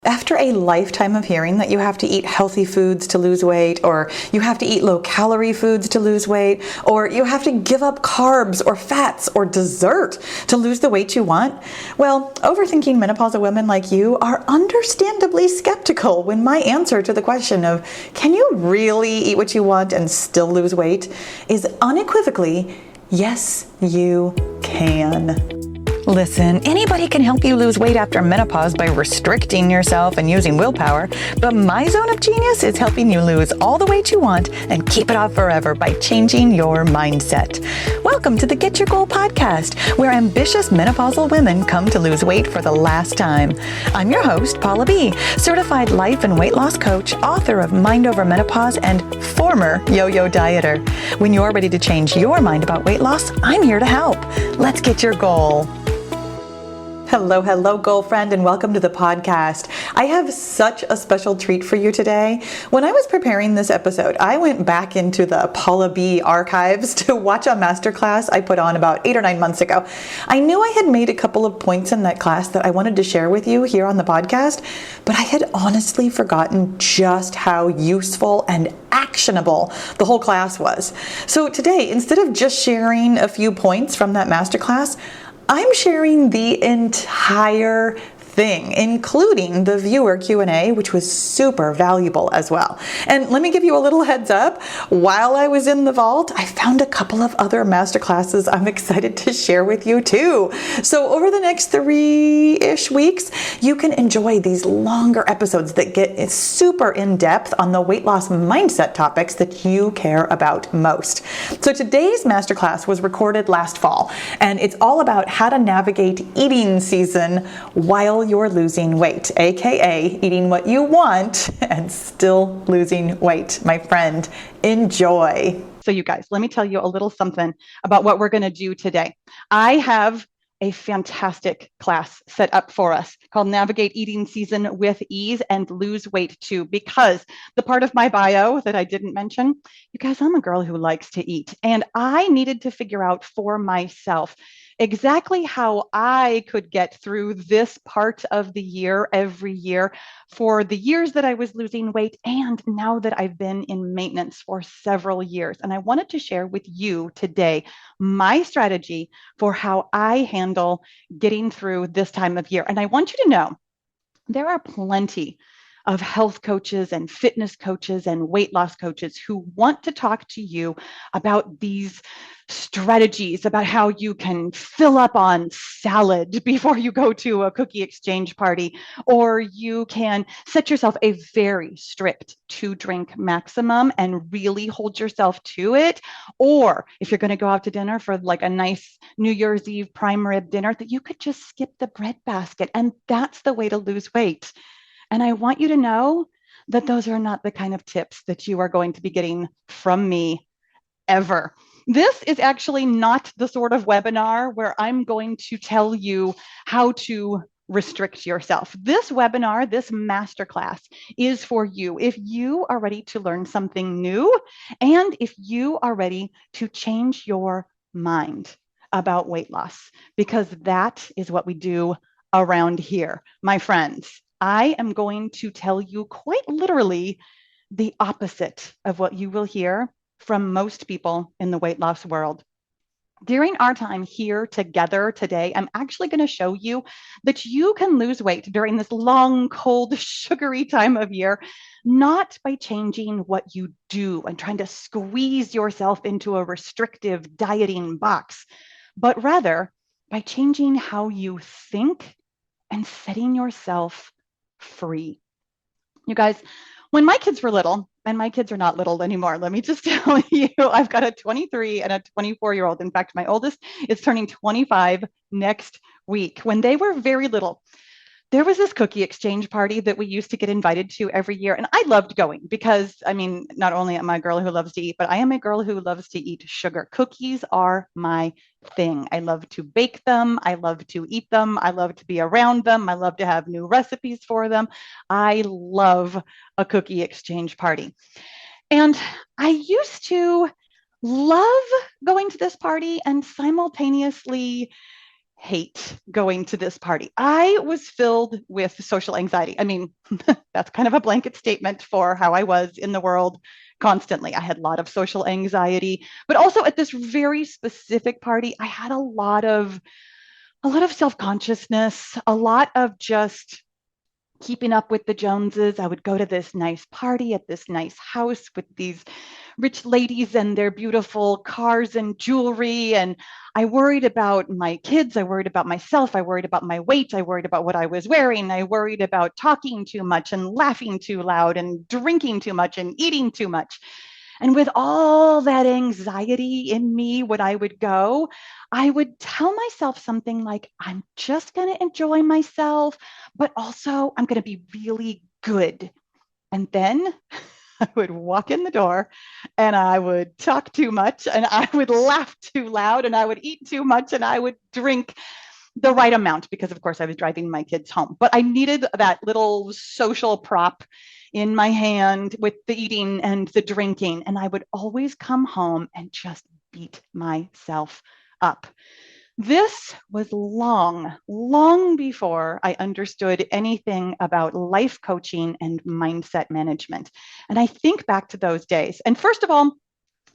After a lifetime of hearing that you have to eat healthy foods to lose weight, or you have to eat low-calorie foods to lose weight, or you have to give up carbs or fats or dessert to lose the weight you want, well, overthinking menopausal women like you are understandably skeptical when my answer to the question of, can you really eat what you want and still lose weight, is unequivocally, yes, you can. Listen, anybody can help you lose weight after menopause by restricting yourself and using willpower, but my zone of genius is helping you lose all the weight you want and keep it off forever by changing your mindset. Welcome to the Get Your Goal podcast, where ambitious menopausal women come to lose weight for the last time. I'm your host, Pahla B, certified life and weight loss coach, author of Mind Over Menopause, and former yo-yo dieter. When you're ready to change your mind about weight loss, I'm here to help. Let's get your goal. Hello, goal friend, and welcome to the podcast. I have such a special treat for you today. When I was preparing this episode, I went back into the Pahla B archives to watch a masterclass I put on about 8 or 9 months ago. I knew I had made a couple of points in that class that I wanted to share with you here on the podcast, but I had honestly forgotten just how useful and actionable the whole class was. So today, instead of just sharing a few points from that masterclass, I'm sharing the entire thing, including the viewer Q&A, which was super valuable as well. And let me give you a little heads up. While I was in the vault, I found a couple of other masterclasses I'm excited to share with you too. So over the next 3-ish weeks, you can enjoy these longer episodes that get super in-depth on the weight loss mindset topics that you care about most. So today's masterclass was recorded last fall, and it's all about how to navigate eating season while you're losing weight, aka eating what you want and still losing weight. My friend, enjoy. So you guys, let me tell you a little something about what we're going to do today. I have a fantastic class set up for us called Navigate Eating Season with Ease and Lose Weight Too, because the part of my bio that I didn't mention, you guys, I'm a girl who likes to eat, and I needed to figure out for myself exactly how I could get through this part of the year every year for the years that I was losing weight and now that I've been in maintenance for several years. And I wanted to share with you today my strategy for how I handle getting through this time of year. And I want you to know there are plenty of health coaches and fitness coaches and weight loss coaches who want to talk to you about these strategies, about how you can fill up on salad before you go to a cookie exchange party, or you can set yourself a very strict 2-drink maximum and really hold yourself to it. Or if you're going to go out to dinner for like a nice New Year's Eve prime rib dinner, that you could just skip the bread basket. And that's the way to lose weight. And I want you to know that those are not the kind of tips that you are going to be getting from me ever. This is actually not the sort of webinar where I'm going to tell you how to restrict yourself. This webinar, this masterclass, is for you if you are ready to learn something new and if you are ready to change your mind about weight loss, because that is what we do around here, my friends. I am going to tell you quite literally the opposite of what you will hear from most people in the weight loss world. During our time here together today, I'm actually going to show you that you can lose weight during this long, cold, sugary time of year, not by changing what you do and trying to squeeze yourself into a restrictive dieting box, but rather by changing how you think and setting yourself free. You guys, when my kids were little, and my kids are not little anymore, let me just tell you, I've got a 23 and a 24-year-old. In fact, my oldest is turning 25 next week. When they were very little, there was this cookie exchange party that we used to get invited to every year. And I loved going because, I mean, not only am I a girl who loves to eat, but I am a girl who loves to eat sugar. Cookies are my thing. I love to bake them. I love to eat them. I love to be around them. I love to have new recipes for them. I love a cookie exchange party. And I used to love going to this party and simultaneously hate going to this party. I was filled with social anxiety. I mean, that's kind of a blanket statement for how I was in the world constantly. I had a lot of social anxiety, but also at this very specific party, I had a lot of self-consciousness, a lot of just keeping up with the Joneses. I would go to this nice party at this nice house with these rich ladies and their beautiful cars and jewelry. And I worried about my kids. I worried about myself. I worried about my weight. I worried about what I was wearing. I worried about talking too much and laughing too loud and drinking too much and eating too much. And with all that anxiety in me, when I would go, I would tell myself something like, I'm just going to enjoy myself, but also I'm going to be really good. And then I would walk in the door and I would talk too much and I would laugh too loud and I would eat too much and I would drink the right amount because, of course, I was driving my kids home. But I needed that little social prop in my hand with the eating and the drinking. And I would always come home and just beat myself up. This was long, long before I understood anything about life coaching and mindset management. And I think back to those days. And first of all,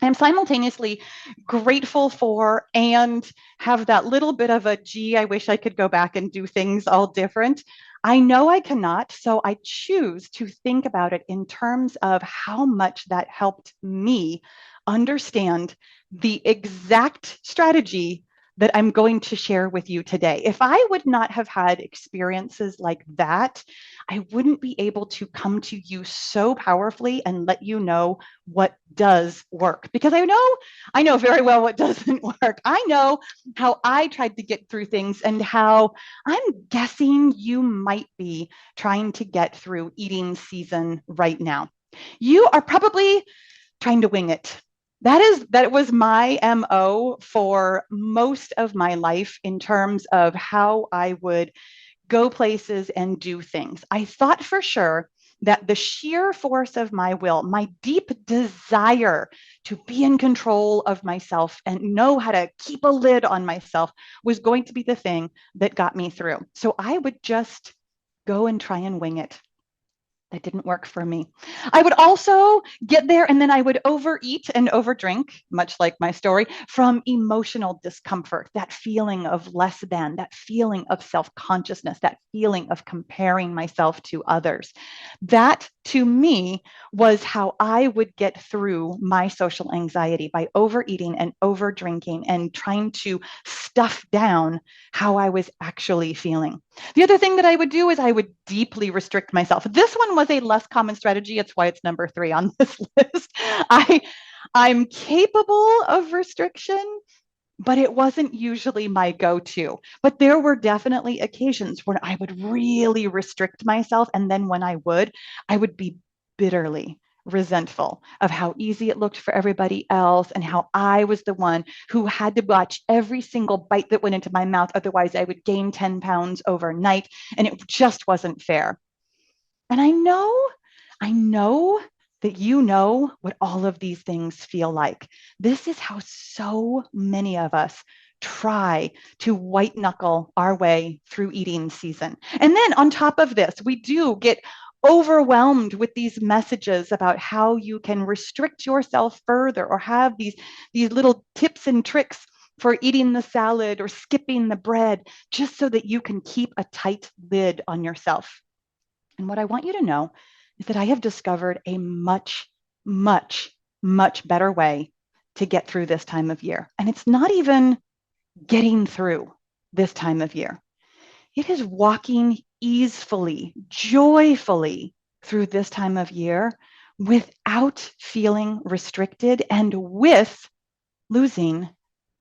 I'm simultaneously grateful for and have that little bit of a, gee, I wish I could go back and do things all different. I know I cannot, so I choose to think about it in terms of how much that helped me understand the exact strategy that I'm going to share with you today. If I would not have had experiences like that, I wouldn't be able to come to you so powerfully and let you know what does work, because I know very well what doesn't work. I know how I tried to get through things and how I'm guessing you might be trying to get through eating season right now. You are probably trying to wing it. That was my MO for most of my life in terms of how I would go places and do things. I thought for sure that the sheer force of my will, my deep desire to be in control of myself and know how to keep a lid on myself, was going to be the thing that got me through. So I would just go and try and wing it. That didn't work for me. I would also get there and then I would overeat and overdrink, much like my story, from emotional discomfort, that feeling of less than, that feeling of self-consciousness, that feeling of comparing myself to others. That, to me, was how I would get through my social anxiety, by overeating and overdrinking and trying to stuff down how I was actually feeling. The other thing that I would do is I would deeply restrict myself. This one was a less common strategy. It's why it's number 3 on this list. I'm capable of restriction, but it wasn't usually my go-to. But there were definitely occasions when I would really restrict myself. And then when I would be bitterly resentful of how easy it looked for everybody else and how I was the one who had to watch every single bite that went into my mouth. Otherwise, I would gain 10 pounds overnight. And it just wasn't fair. And I know that you know what all of these things feel like. This is how so many of us try to white knuckle our way through eating season. And then on top of this, we do get overwhelmed with these messages about how you can restrict yourself further or have these little tips and tricks for eating the salad or skipping the bread, just so that you can keep a tight lid on yourself. And what I want you to know is that I have discovered a much, much, much better way to get through this time of year. And it's not even getting through this time of year. It is walking easily, joyfully through this time of year without feeling restricted and with losing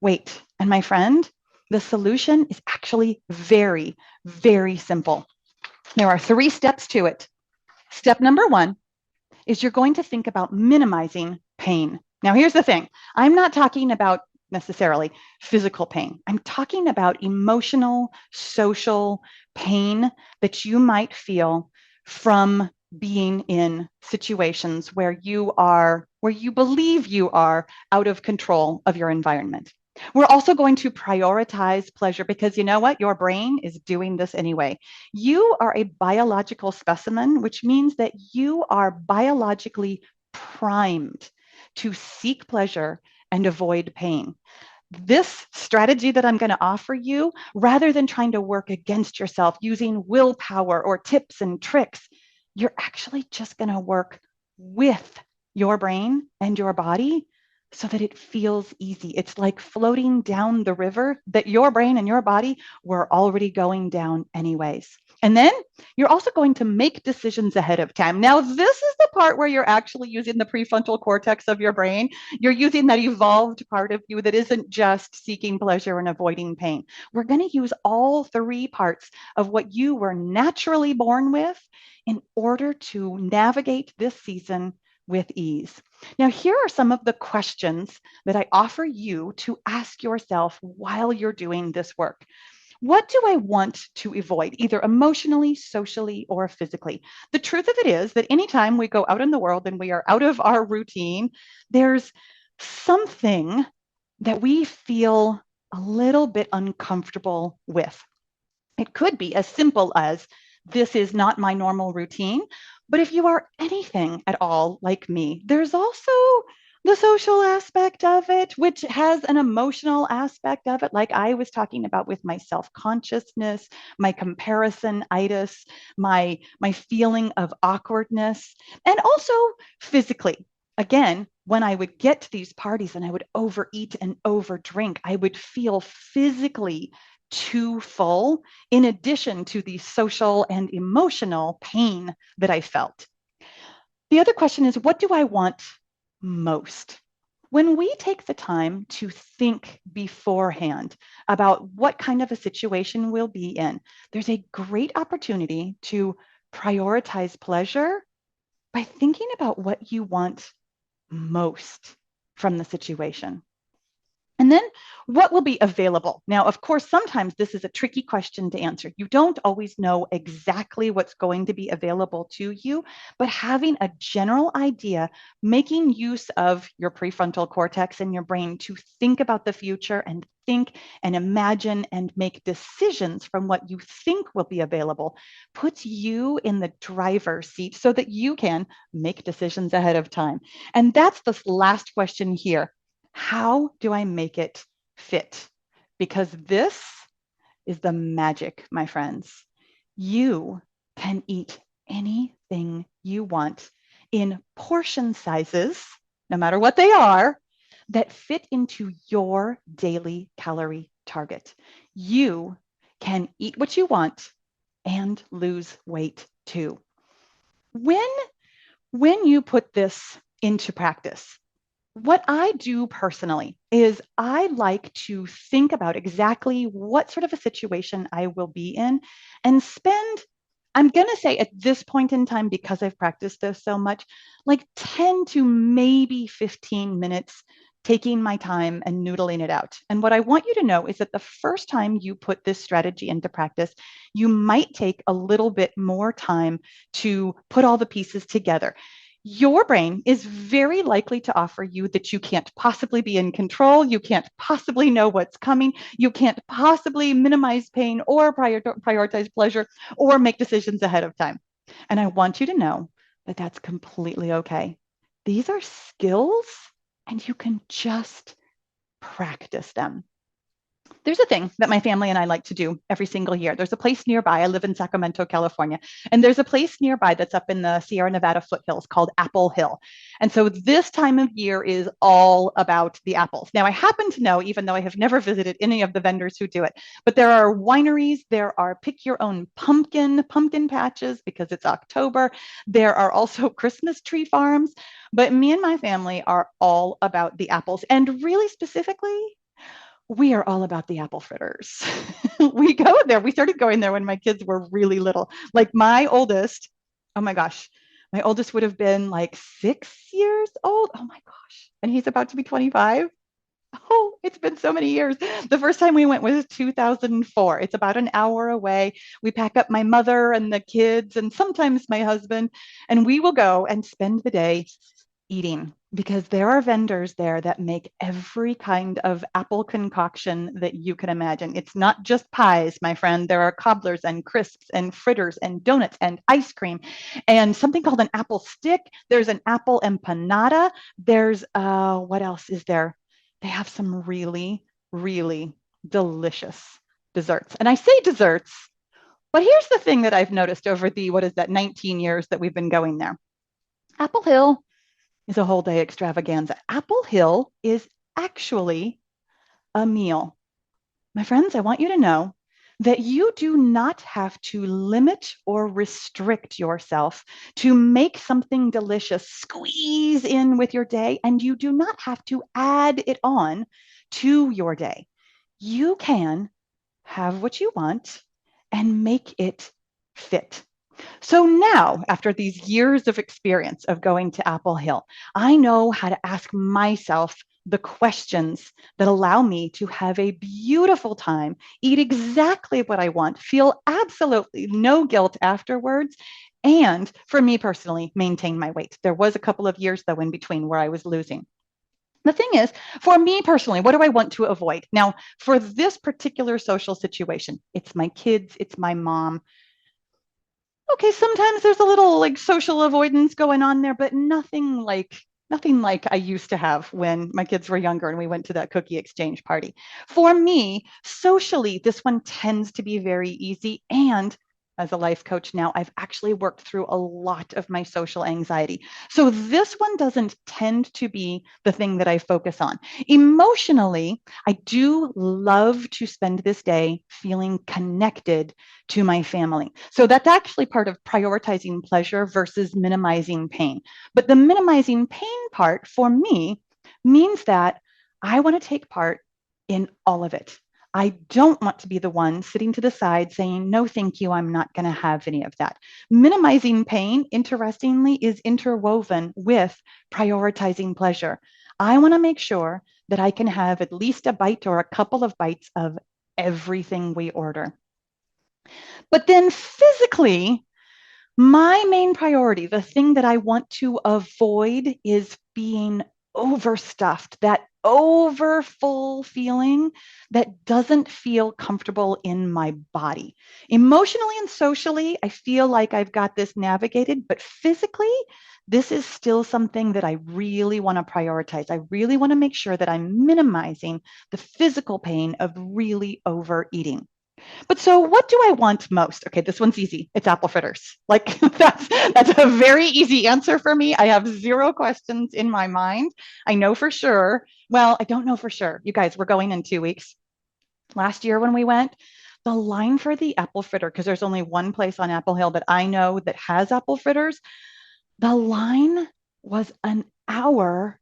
weight. And my friend, the solution is actually very, very simple. There are 3 steps to it. Step number 1 is you're going to think about minimizing pain. Now, here's the thing. I'm not talking about necessarily physical pain. I'm talking about emotional, social pain that you might feel from being in situations where you believe you are out of control of your environment. We're also going to prioritize pleasure because you know what? Your brain is doing this anyway. You are a biological specimen, which means that you are biologically primed to seek pleasure and avoid pain. This strategy that I'm going to offer you, rather than trying to work against yourself using willpower or tips and tricks, you're actually just going to work with your brain and your body so that it feels easy. It's like floating down the river that your brain and your body were already going down anyways. And then you're also going to make decisions ahead of time. Now, this is the part where you're actually using the prefrontal cortex of your brain. You're using that evolved part of you that isn't just seeking pleasure and avoiding pain. We're going to use all three parts of what you were naturally born with in order to navigate this season with ease. Now, here are some of the questions that I offer you to ask yourself while you're doing this work. What do I want to avoid, either emotionally, socially, or physically? The truth of it is that anytime we go out in the world and we are out of our routine, there's something that we feel a little bit uncomfortable with. It could be as simple as this is not my normal routine. But if you are anything at all like me, there's also the social aspect of it, which has an emotional aspect of it, like I was talking about with my self-consciousness, my comparison-itis, my feeling of awkwardness, and also physically. Again, when I would get to these parties and I would overeat and overdrink, I would feel physically too full, in addition to the social and emotional pain that I felt. The other question is, what do I want most? When we take the time to think beforehand about what kind of a situation we'll be in, there's a great opportunity to prioritize pleasure by thinking about what you want most from the situation. And then what will be available? Now, of course, sometimes this is a tricky question to answer. You don't always know exactly what's going to be available to you, but having a general idea, making use of your prefrontal cortex and your brain to think about the future and think and imagine and make decisions from what you think will be available puts you in the driver's seat so that you can make decisions ahead of time. And that's the last question here. How do I make it fit? Because this is the magic, my friends. You can eat anything you want in portion sizes, no matter what they are, that fit into your daily calorie target. You can eat what you want and lose weight too. When you put this into practice, what I do personally is I like to think about exactly what sort of a situation I will be in and spend, I'm going to say at this point in time, because I've practiced this so much, like 10 to maybe 15 minutes taking my time and noodling it out. And what I want you to know is that the first time you put this strategy into practice, you might take a little bit more time to put all the pieces together. Your brain is very likely to offer you that you can't possibly be in control, you can't possibly know what's coming, you can't possibly minimize pain or prioritize pleasure or make decisions ahead of time. And I want you to know that that's completely okay. These are skills and you can just practice them. There's a thing that my family and I like to do every single year. There's a place nearby. I live in Sacramento, California, and there's a place nearby that's up in the Sierra Nevada foothills called Apple Hill. And so this time of year is all about the apples. Now, I happen to know, even though I have never visited any of the vendors who do it, but there are wineries, there are pick your own pumpkin patches because it's October. There are also Christmas tree farms, but me and my family are all about the apples. And really specifically, we are all about the apple fritters. We go there. We started going there when my kids were really little. Like my oldest, oh my gosh, my oldest would have been like 6 years old. Oh my gosh. And he's about to be 25. Oh, it's been so many years. The first time we went was 2004. It's about an hour away. We pack up my mother and the kids and sometimes my husband, and we will go and spend the day eating. because there are vendors there that make every kind of apple concoction that you can imagine. It's not just pies, my friend. There are cobblers and crisps and fritters and donuts and ice cream and something called an apple stick. There's an apple empanada. There's, what else is there? They have some really, really delicious desserts. And I say desserts, but here's the thing that I've noticed over the, what is that, 19 years that we've been going there. Apple Hill is a whole day extravaganza. Apple Hill is actually a meal. My friends, I want you to know that you do not have to limit or restrict yourself to make something delicious squeeze in with your day, and you do not have to add it on to your day. You can have what you want and make it fit. So now, after these years of experience of going to Apple Hill, I know how to ask myself the questions that allow me to have a beautiful time, eat exactly what I want, feel absolutely no guilt afterwards, and for me personally, maintain my weight. There was a couple of years, though, in between where I was losing. The thing is, for me personally, what do I want to avoid? Now, for this particular social situation, it's my kids, it's my mom. Okay, sometimes there's a little like social avoidance going on there, but nothing like I used to have when my kids were younger and we went to that cookie exchange party. For me, socially, this one tends to be very easy. And as a life coach now, I've actually worked through a lot of my social anxiety. So this one doesn't tend to be the thing that I focus on. Emotionally, I do love to spend this day feeling connected to my family. So that's actually part of prioritizing pleasure versus minimizing pain. But the minimizing pain part for me means that I want to take part in all of it. I don't want to be the one sitting to the side saying, no, thank you, I'm not going to have any of that. Minimizing pain, interestingly, is interwoven with prioritizing pleasure. I want to make sure that I can have at least a bite or a couple of bites of everything we order. But then physically, my main priority, the thing that I want to avoid is being overstuffed, that over full feeling that doesn't feel comfortable in my body. Emotionally and socially, I feel like I've got this navigated, but physically, this is still something that I really want to prioritize. I really want to make sure that I'm minimizing the physical pain of really overeating. But so what do I want most? Okay, this one's easy. It's apple fritters. Like that's a very easy answer for me. I have zero questions in my mind. I know for sure. Well, I don't know for sure. You guys, we're going in 2 weeks. Last year when we went, the line for the apple fritter, because there's only one place on Apple Hill that I know that has apple fritters, the line was an hour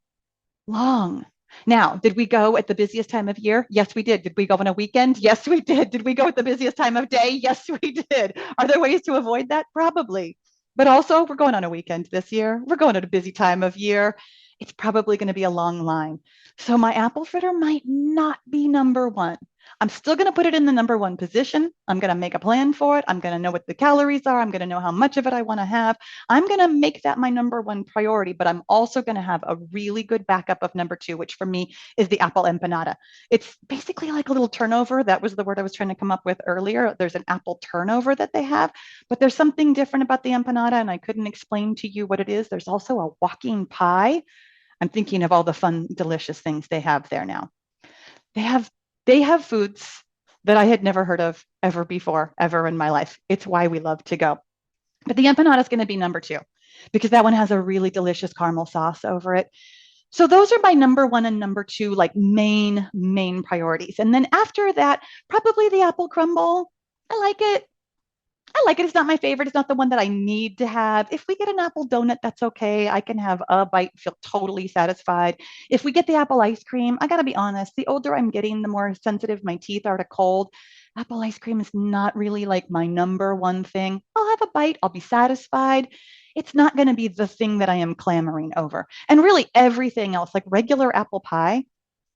long. Now, did we go at the busiest time of year? Yes, we did. Did we go on a weekend? Yes, we did. Did we go at the busiest time of day? Yes, we did. Are there ways to avoid that? Probably. But also, we're going on a weekend this year. We're going at a busy time of year. It's probably going to be a long line. So my apple fritter might not be number one. I'm still going to put it in the number one position. I'm going to make a plan for it. I'm going to know what the calories are. I'm going to know how much of it I want to have. I'm going to make that my number one priority, but I'm also going to have a really good backup of number two, which for me is the apple empanada. It's basically like a little turnover. That was the word I was trying to come up with earlier. There's an apple turnover that they have, but there's something different about the empanada, and I couldn't explain to you what it is. There's also a walking pie. I'm thinking of all the fun, delicious things they have there now. They have they have foods that I had never heard of ever before, ever in my life. It's why we love to go. But the empanada is going to be number two because that one has a really delicious caramel sauce over it. So those are my number one and number two, like main priorities. And then after that, probably the apple crumble. I like it. I like it. It's not my favorite. It's not the one that I need to have. If we get an apple donut, that's okay. I can have a bite, feel totally satisfied. If we get the apple ice cream, I got to be honest, the older I'm getting, the more sensitive my teeth are to cold. Apple ice cream is not really like my number one thing. I'll have a bite, I'll be satisfied. It's not going to be the thing that I am clamoring over. And really everything else, like regular apple pie,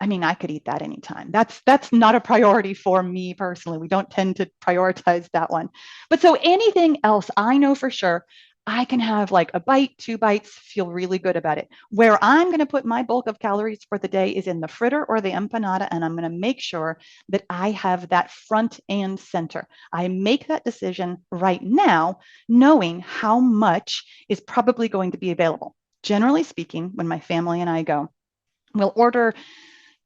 I mean, I could eat that anytime. That's not a priority for me personally. We don't tend to prioritize that one. But so anything else, I know for sure I can have like a bite, 2 bites, feel really good about it. Where I'm going to put my bulk of calories for the day is in the fritter or the empanada, and I'm going to make sure that I have that front and center. I make that decision right now, knowing how much is probably going to be available. Generally speaking, when my family and I go, we'll order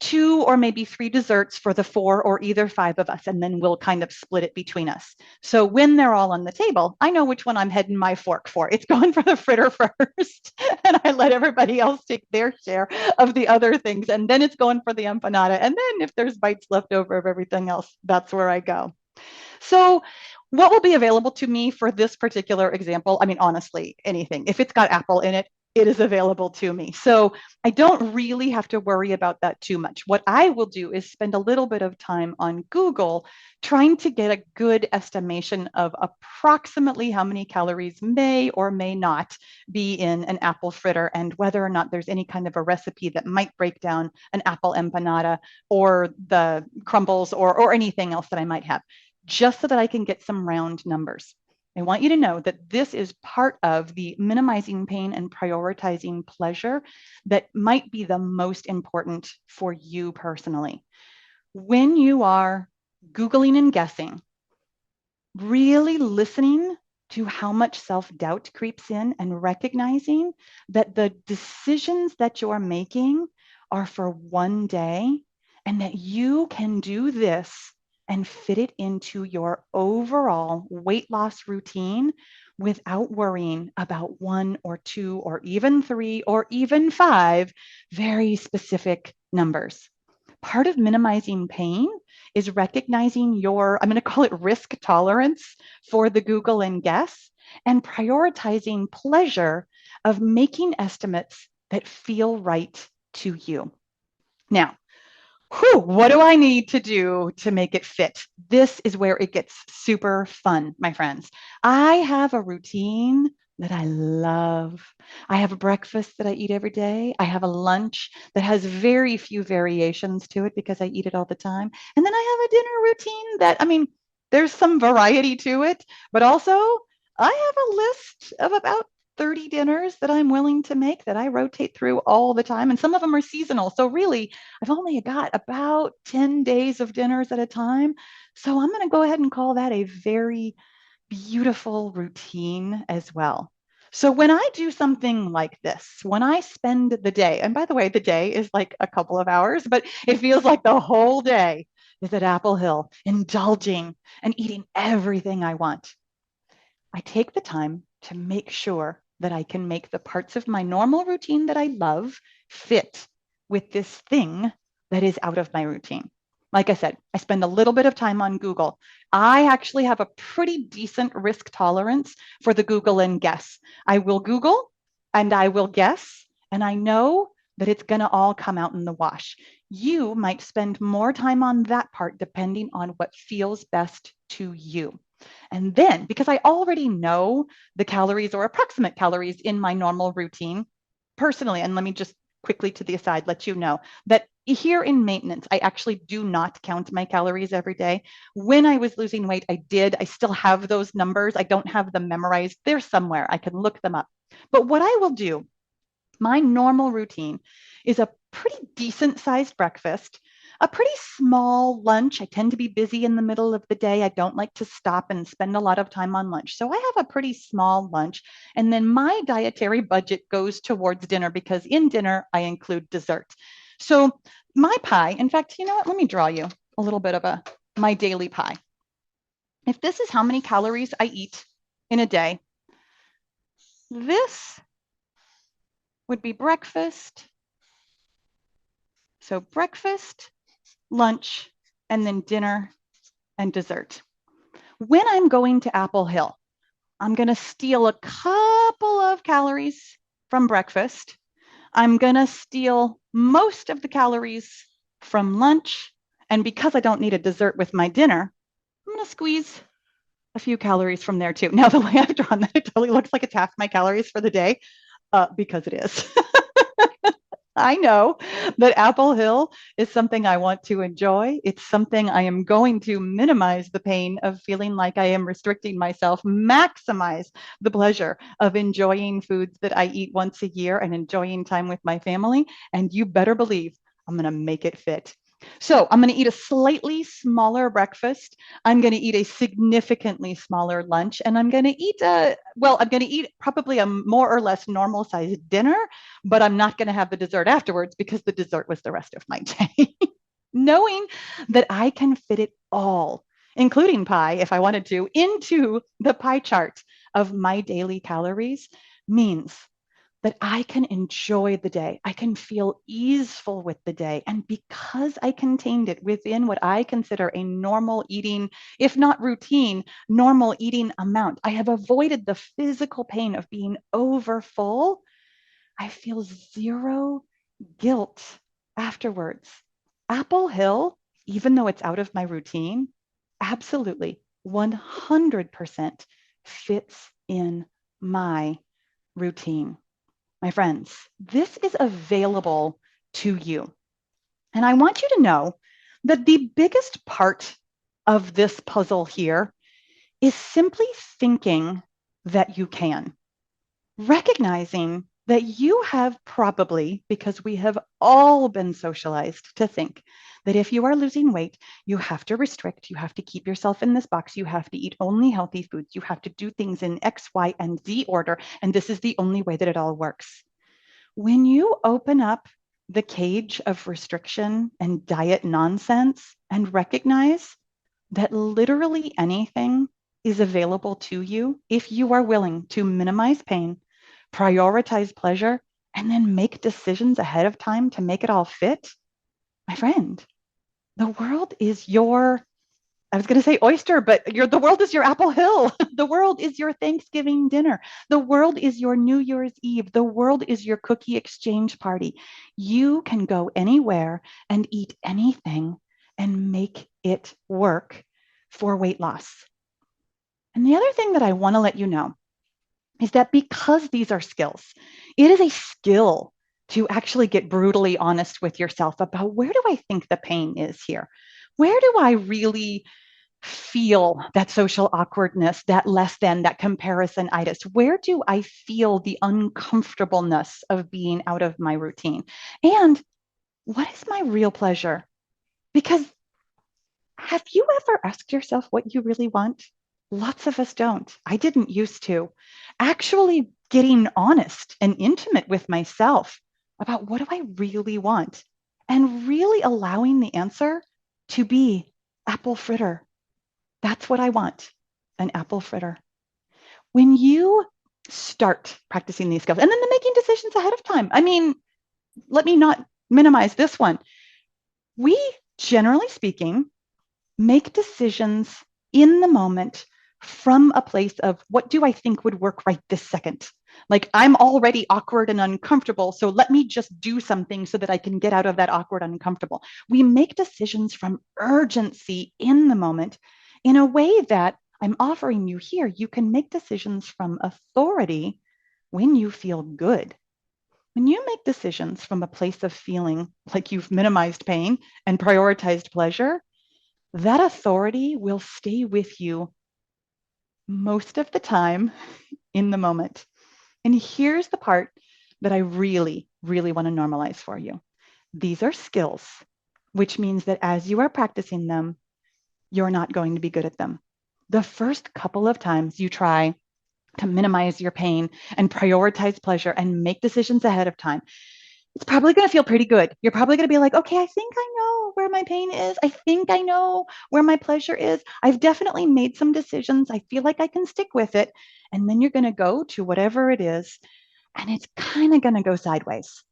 2 or maybe 3 desserts for the 4 or either 5 of us, and then we'll kind of split it between us. So when they're all on the table, I know which one I'm heading my fork for. It's going for the fritter first, and I let everybody else take their share of the other things, and then it's going for the empanada. And then if there's bites left over of everything else, that's where I go. So what will be available to me for this particular example? I mean, honestly, anything. If it's got apple in it, it is available to me. So I don't really have to worry about that too much. What I will do is spend a little bit of time on Google trying to get a good estimation of approximately how many calories may or may not be in an apple fritter, and whether or not there's any kind of a recipe that might break down an apple empanada or the crumbles or anything else that I might have, just so that I can get some round numbers. I want you to know that this is part of the minimizing pain and prioritizing pleasure that might be the most important for you personally. When you are Googling and guessing, really listening to how much self-doubt creeps in and recognizing that the decisions that you're making are for one day, and that you can do this and fit it into your overall weight loss routine without worrying about 1 or 2 or even 3 or even 5 very specific numbers. Part of minimizing pain is recognizing your, I'm going to call it risk tolerance for the Google and guess, and prioritizing pleasure of making estimates that feel right to you. Now, what do I need to do to make it fit? This is where it gets super fun, my friends. I have a routine that I love. I have a breakfast that I eat every day. I have a lunch that has very few variations to it because I eat it all the time. And then I have a dinner routine that, I mean, there's some variety to it, but also I have a list of about 30 dinners that I'm willing to make that I rotate through all the time. And some of them are seasonal. So really, I've only got about 10 days of dinners at a time. So I'm going to go ahead and call that a very beautiful routine as well. So when I do something like this, when I spend the day, and by the way, the day is like a couple of hours, but it feels like the whole day is at Apple Hill, indulging and eating everything I want. I take the time to make sure that I can make the parts of my normal routine that I love fit with this thing that is out of my routine. Like I said, I spend a little bit of time on Google. I actually have a pretty decent risk tolerance for the Google and guess. I will Google and I will guess, and I know that it's going to all come out in the wash. You might spend more time on that part depending on what feels best to you. And then, because I already know the calories or approximate calories in my normal routine personally, and let me just quickly to the aside let you know that here in maintenance, I actually do not count my calories every day. When I was losing weight, I did. I still have those numbers. I don't have them memorized. They're somewhere. I can look them up. But what I will do, my normal routine is a pretty decent sized breakfast, a pretty small lunch. I tend to be busy in the middle of the day. I don't like to stop and spend a lot of time on lunch. So I have a pretty small lunch. And then my dietary budget goes towards dinner because in dinner, I include dessert. So my pie, in fact, you know what? Let me draw you a little bit of my daily pie. If this is how many calories I eat in a day, this would be breakfast. So breakfast, lunch, and then dinner and dessert. When I'm going to Apple Hill, I'm going to steal a couple of calories from breakfast. I'm going to steal most of the calories from lunch. And because I don't need a dessert with my dinner, I'm going to squeeze a few calories from there too. Now, the way I've drawn that, it totally looks like it's half my calories for the day because it is. I know that Apple Hill is something I want to enjoy. It's something I am going to minimize the pain of feeling like I am restricting myself, maximize the pleasure of enjoying foods that I eat once a year and enjoying time with my family. And you better believe I'm going to make it fit. So I'm going to eat a slightly smaller breakfast. I'm going to eat a significantly smaller lunch, and I'm going to eat I'm going to eat probably a more or less normal sized dinner, but I'm not going to have the dessert afterwards because the dessert was the rest of my day. Knowing that I can fit it all, including pie if I wanted to, into the pie chart of my daily calories means that I can enjoy the day. I can feel easeful with the day. And because I contained it within what I consider a normal eating, if not routine, normal eating amount, I have avoided the physical pain of being over full. I feel zero guilt afterwards. Apple Hill, even though it's out of my routine, absolutely 100% fits in my routine. My friends, this is available to you. And I want you to know that the biggest part of this puzzle here is simply thinking that you can, recognizing that you have probably, because we have all been socialized to think that if you are losing weight, you have to restrict, you have to keep yourself in this box, you have to eat only healthy foods, you have to do things in X, Y, and Z order, and this is the only way that it all works. When you open up the cage of restriction and diet nonsense and recognize that literally anything is available to you if you are willing to minimize pain, prioritize pleasure, and then make decisions ahead of time to make it all fit, my friend, the world is your, I was going to say oyster, but the world is your Apple Hill. The world is your Thanksgiving dinner. The world is your New Year's Eve. The world is your cookie exchange party. You can go anywhere and eat anything and make it work for weight loss. And the other thing that I want to let you know is that because these are skills, it is a skill to actually get brutally honest with yourself about where do I think the pain is here? Where do I really feel that social awkwardness, that less than, that comparison-itis? Where do I feel the uncomfortableness of being out of my routine? And what is my real pleasure? Because have you ever asked yourself what you really want? Lots of us don't. I didn't used to. Actually getting honest and intimate with myself about what do I really want and really allowing the answer to be apple fritter. That's what I want, an apple fritter. When you start practicing these skills and then making decisions ahead of time, I mean, let me not minimize this one. We, generally speaking, make decisions in the moment from a place of what do I think would work right this second? Like I'm already awkward and uncomfortable, so let me just do something so that I can get out of that awkward and uncomfortable. We make decisions from urgency in the moment in a way that I'm offering you here. You can make decisions from authority when you feel good. When you make decisions from a place of feeling like you've minimized pain and prioritized pleasure, that authority will stay with you most of the time in the moment. And here's the part that I really, really want to normalize for you. These are skills, which means that as you are practicing them, you're not going to be good at them. The first couple of times you try to minimize your pain and prioritize pleasure and make decisions ahead of time, it's probably going to feel pretty good. You're probably going to be like, okay, I think I know where my pain is. I think I know where my pleasure is. I've definitely made some decisions. I feel like I can stick with it. And then you're going to go to whatever it is, and it's kind of going to go sideways.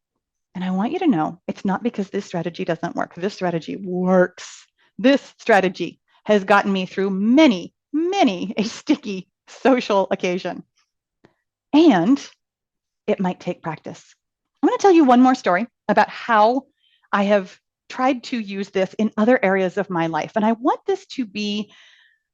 And I want you to know it's not because this strategy doesn't work. This strategy works. This strategy has gotten me through many, many a sticky social occasion. And it might take practice. I'm going to tell you one more story about how I have tried to use this in other areas of my life. And I want this to be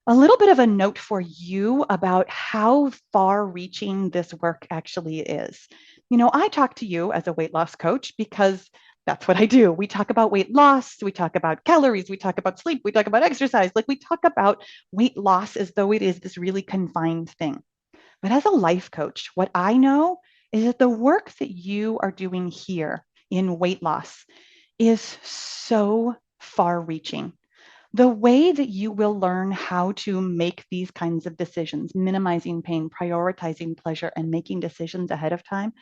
a little bit of a note for you about how far reaching this work actually is. I talk to you as a weight loss coach because that's what I do. We talk about weight loss, we talk about calories, we talk about sleep, we talk about exercise. Like we talk about weight loss as though it is this really confined thing. But as a life coach, what I know is that the work that you are doing here in weight loss is so far reaching. The way that you will learn how to make these kinds of decisions, minimizing pain, prioritizing pleasure, and making decisions ahead of time,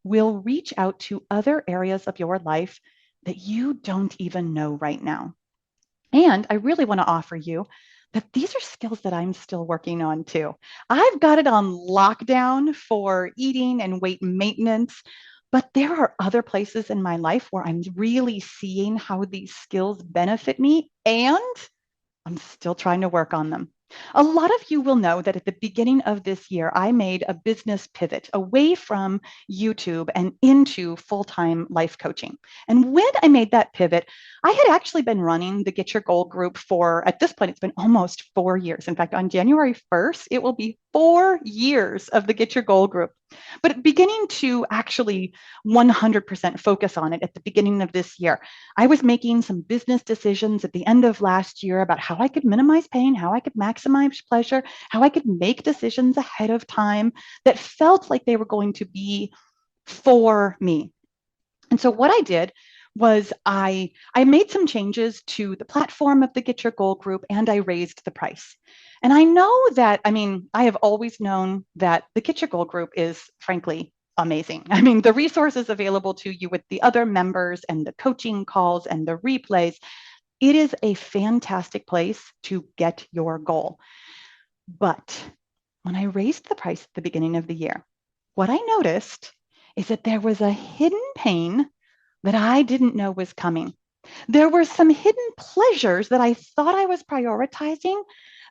will reach out to other areas of your life that you don't even know right now. And I really want to offer you that these are skills that I'm still working on too. I've got it on lockdown for eating and weight maintenance, but there are other places in my life where I'm really seeing how these skills benefit me, and I'm still trying to work on them. A lot of you will know that at the beginning of this year, I made a business pivot away from YouTube and into full time life coaching. And when I made that pivot, I had actually been running the Get Your Goal group for, at this point, it's been almost 4 years. In fact, on January 1st, it will be 4 years of the Get Your Goal group. But beginning to actually 100% focus on it at the beginning of this year, I was making some business decisions at the end of last year about how I could minimize pain, how I could maximize pleasure, how I could make decisions ahead of time that felt like they were going to be for me. And so what I did was I made some changes to the platform of the Get Your Goal group, and I raised the price. And I know that, I have always known that the Get Your Goal group is frankly amazing. The resources available to you with the other members and the coaching calls and the replays, it is a fantastic place to get your goal. But when I raised the price at the beginning of the year, what I noticed is that there was a hidden pain that I didn't know was coming. There were some hidden pleasures that I thought I was prioritizing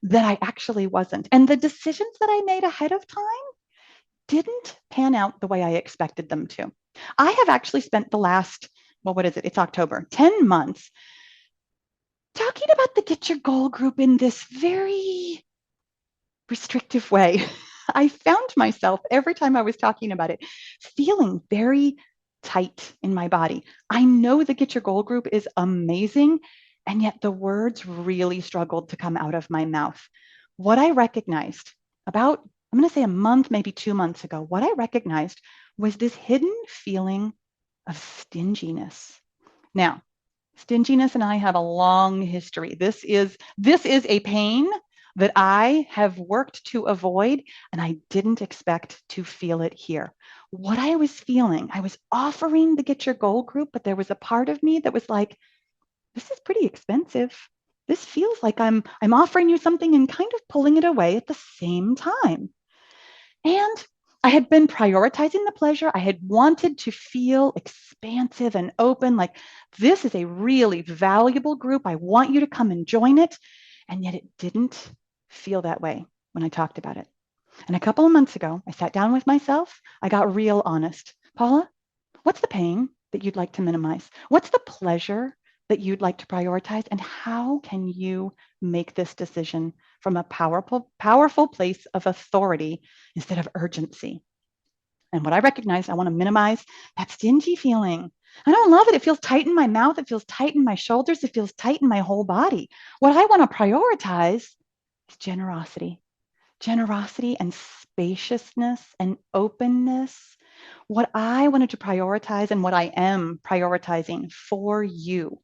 that I actually wasn't. And the decisions that I made ahead of time didn't pan out the way I expected them to. I have actually spent the last, well, what is it? It's October, 10 months talking about the Get Your Goal group in this very restrictive way. I found myself every time I was talking about it feeling very tight in my body. I know the Get Your Goal group is amazing, and yet the words really struggled to come out of my mouth. What I recognized about, I'm going to say a month, maybe 2 months ago, what I recognized was this hidden feeling of stinginess. Now, stinginess and I have a long history. This is a pain that I have worked to avoid, and I didn't expect to feel it here. What I was feeling, I was offering the Get Your Goal group, but there was a part of me that was like, this is pretty expensive. This feels like I'm offering you something and kind of pulling it away at the same time. And I had been prioritizing the pleasure. I had wanted to feel expansive and open, like this is a really valuable group. I want you to come and join it. And yet it didn't feel that way when I talked about it. And a couple of months ago, I sat down with myself. I got real honest. Paula, what's the pain that you'd like to minimize? What's the pleasure that you'd like to prioritize? And how can you make this decision from a powerful place of authority instead of urgency? And what I recognize, I want to minimize that stingy feeling. I don't love it. It feels tight in my mouth. It feels tight in my shoulders. It feels tight in my whole body. What I want to prioritize is generosity and spaciousness and openness. What I wanted to prioritize and what I am prioritizing for you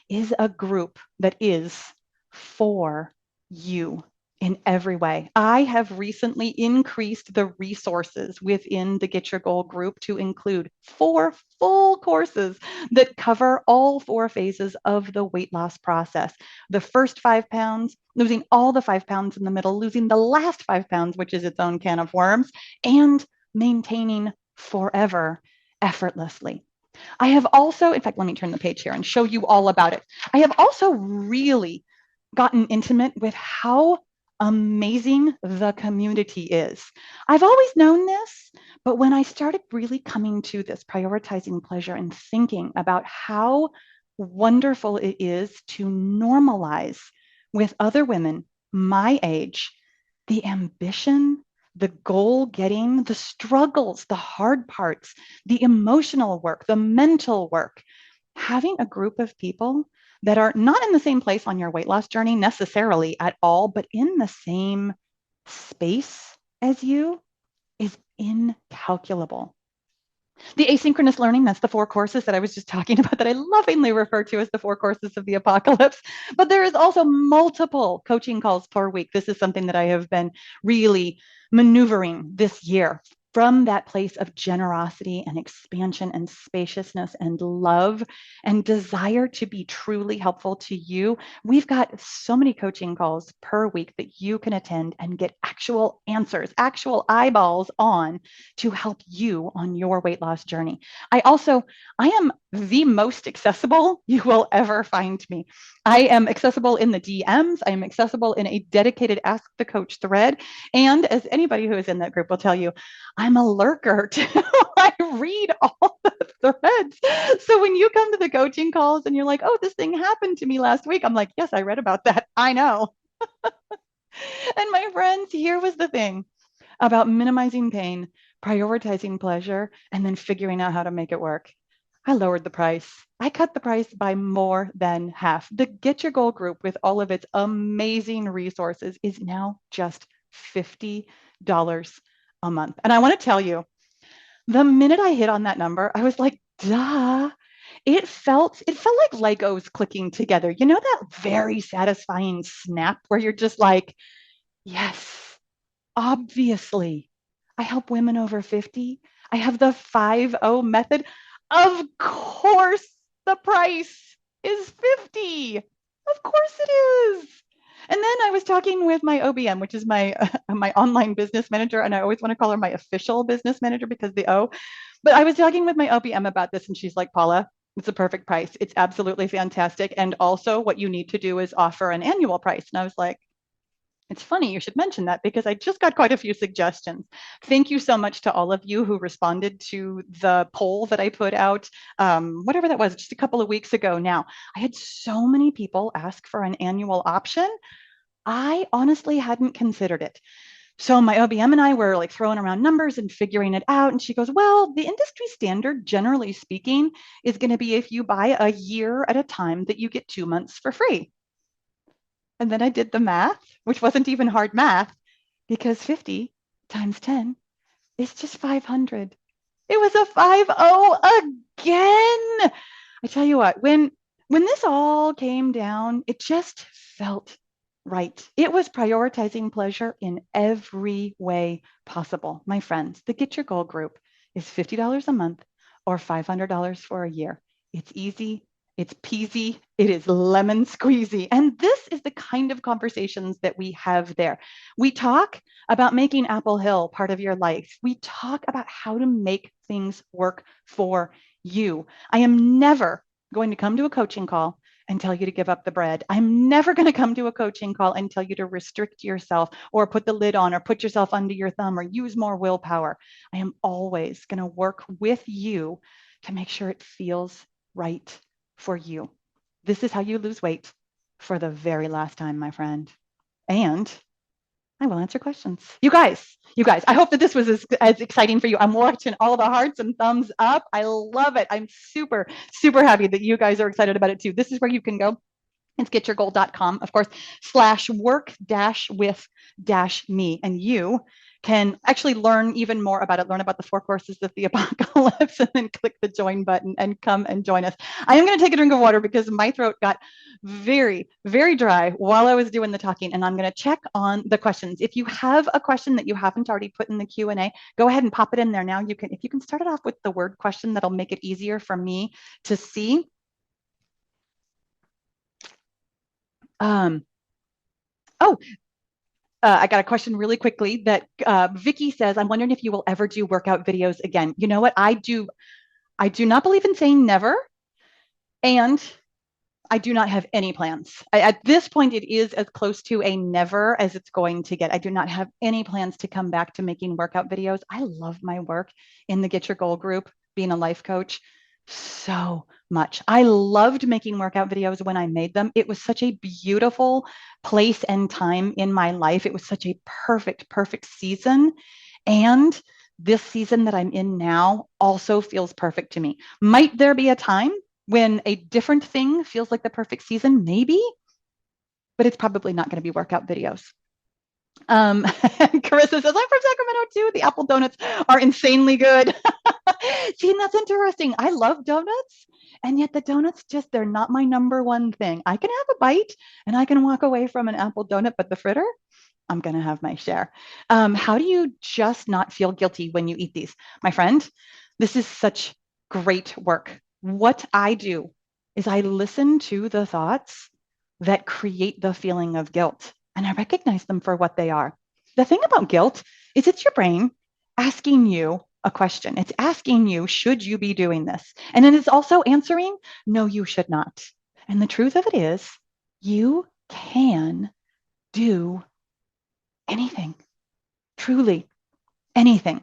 is a group that is for you in every way. I have recently increased the resources within the Get Your Goal group to include 4 full courses that cover all 4 phases of the weight loss process. The first 5 pounds, losing all the 5 pounds in the middle, losing the last 5 pounds, which is its own can of worms, and maintaining forever effortlessly. I have also, in fact, let me turn the page here and show you all about it. I have also really gotten intimate with how amazing the community is. I've always known this, but when I started really coming to this, prioritizing pleasure and thinking about how wonderful it is to normalize with other women my age the ambition, the goal getting, the struggles, the hard parts, the emotional work, the mental work. Having a group of people that are not in the same place on your weight loss journey necessarily at all, but in the same space as you is incalculable. The asynchronous learning, that's the 4 courses that I was just talking about that I lovingly refer to as the 4 courses of the apocalypse. But there is also multiple coaching calls per week. This is something that I have been really maneuvering this year from that place of generosity and expansion and spaciousness and love and desire to be truly helpful to you. We've got so many coaching calls per week that you can attend and get actual answers, actual eyeballs on to help you on your weight loss journey. I am the most accessible you will ever find me. I am accessible in the DMs. I am accessible in a dedicated Ask the Coach thread. And as anybody who is in that group will tell you, I'm a lurker too. I read all the threads. So when you come to the coaching calls and you're like, oh, this thing happened to me last week, I'm like, yes, I read about that. I know. And my friends, here was the thing about minimizing pain, prioritizing pleasure, and then figuring out how to make it work. I lowered the price. I cut the price by more than half. The Get Your Goal group with all of its amazing resources is now just $50 a month. And I want to tell you, the minute I hit on that number, I was like, duh. It felt like Legos clicking together. You know that very satisfying snap where you're just like, yes, obviously, I help women over 50. I have the 5-0 method. Of course, the price is 50. Of course it is. And then I was talking with my OBM, which is my my online business manager, and I always want to call her my official business manager because the O. But I was talking with my OBM about this, and she's like, Paula, it's a perfect price. It's absolutely fantastic. And also, what you need to do is offer an annual price. And I was like, it's funny you should mention that because I just got quite a few suggestions. Thank you so much to all of you who responded to the poll that I put out, whatever that was, just a couple of weeks ago now. I had so many people ask for an annual option. I honestly hadn't considered it. So my OBM and I were like throwing around numbers and figuring it out. And she goes, well, the industry standard, generally speaking, is going to be if you buy a year at a time that you get 2 months for free. And then I did the math, which wasn't even hard math, because 50 times 10 is just 500. It was a 5-0 again. I tell you what, when this all came down, it just felt right. It was prioritizing pleasure in every way possible. My friends, the Get Your Goal group is $50 a month or $500 for a year. It's easy. It's peasy. It is lemon squeezy. And this is the kind of conversations that we have there. We talk about making Apple Hill part of your life. We talk about how to make things work for you. I am never going to come to a coaching call and tell you to give up the bread. I'm never going to come to a coaching call and tell you to restrict yourself or put the lid on or put yourself under your thumb or use more willpower. I am always going to work with you to make sure it feels right for you. This is how you lose weight for the very last time, my friend. And I will answer questions. You guys, I hope that this was as exciting for you. I'm watching all the hearts and thumbs up. I love it. I'm super, super happy that you guys are excited about it too. This is where you can go. It's getyourgoal.com, of course, /work-with-me. And you can actually learn even more about it, learn about the 4 courses of the apocalypse, and then click the join button and come and join us. I am going to take a drink of water because my throat got very, very dry while I was doing the talking, and I'm going to check on the questions. If you have a question that you haven't already put in the Q&A, go ahead and pop it in there now. If you can start it off with the word question, that'll make it easier for me to see. I got a question really quickly that Vicky says, I'm wondering if you will ever do workout videos again. You know what? I do not believe in saying never, and I do not have any plans. At this point, it is as close to a never as it's going to get. I do not have any plans to come back to making workout videos. I love my work in the Get Your Goal group, being a life coach. so much. I loved making workout videos when I made them. It was such a beautiful place and time in my life. It was such a perfect season. And this season that I'm in now also feels perfect to me. Might there be a time when a different thing feels like the perfect season? Maybe, but it's probably not going to be workout videos. And Carissa says, I'm from Sacramento too. The apple donuts are insanely good. See, and that's interesting. I love donuts, and yet the donuts just, they're not my number one thing. I can have a bite and I can walk away from an apple donut, but the fritter, I'm going to have my share. How do you just not feel guilty when you eat these? My friend, this is such great work. What I do is I listen to the thoughts that create the feeling of guilt, and I recognize them for what they are. The thing about guilt is it's your brain asking you a question. It's asking you, should you be doing this? And it is also answering, no, you should not. And the truth of it is, you can do anything, truly anything.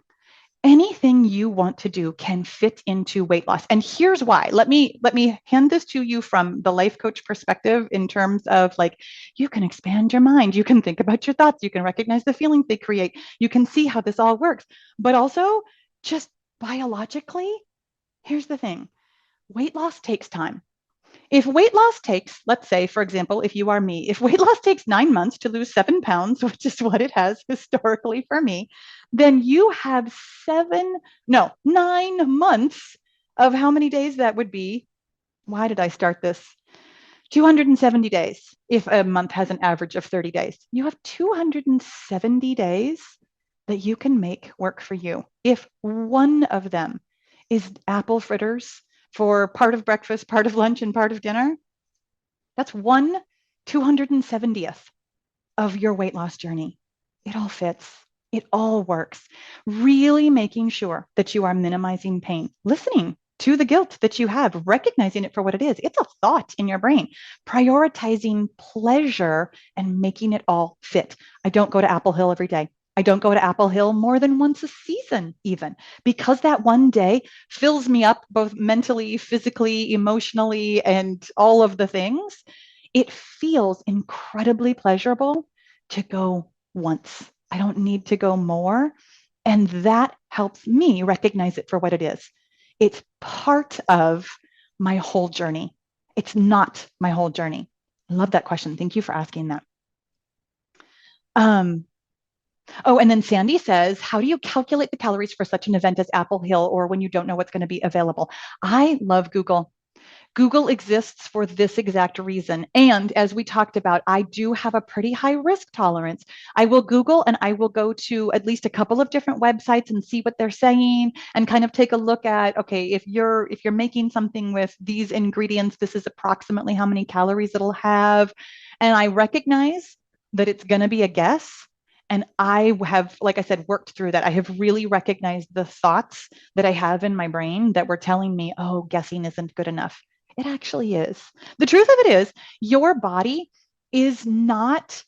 Anything you want to do can fit into weight loss. And here's why. Let me hand this to you from the life coach perspective in terms of like you can expand your mind, you can think about your thoughts, you can recognize the feelings they create, you can see how this all works. But also just biologically, here's the thing. Weight loss takes time. If weight loss takes, let's say, for example, if you are me, if weight loss takes 9 months to lose 7 pounds, which is what it has historically for me, then you have 9 months of how many days that would be. Why did I start this? 270 days. If a month has an average of 30 days, you have 270 days that you can make work for you. If one of them is apple fritters for part of breakfast, part of lunch, and part of dinner, that's 1/270th of your weight loss journey. It all fits. It all works. Really making sure that you are minimizing pain, listening to the guilt that you have, recognizing it for what it is. It's a thought in your brain, prioritizing pleasure and making it all fit. I don't go to Apple Hill every day. I don't go to Apple Hill more than once a season, even because that one day fills me up both mentally, physically, emotionally, and all of the things. It feels incredibly pleasurable to go once. I don't need to go more. And that helps me recognize it for what it is. It's part of my whole journey. It's not my whole journey. I love that question. Thank you for asking that. Oh, and then Sandy says, how do you calculate the calories for such an event as Apple Hill or when you don't know what's going to be available? I love Google. Google exists for this exact reason. And as we talked about, I do have a pretty high risk tolerance. I will Google and I will go to at least a couple of different websites and see what they're saying and kind of take a look at, okay, if you're making something with these ingredients, this is approximately how many calories it'll have. And I recognize that it's going to be a guess. And I have, like I said, worked through that. I have really recognized the thoughts that I have in my brain that were telling me, oh, guessing isn't good enough. It actually is. The truth of it is, your body is not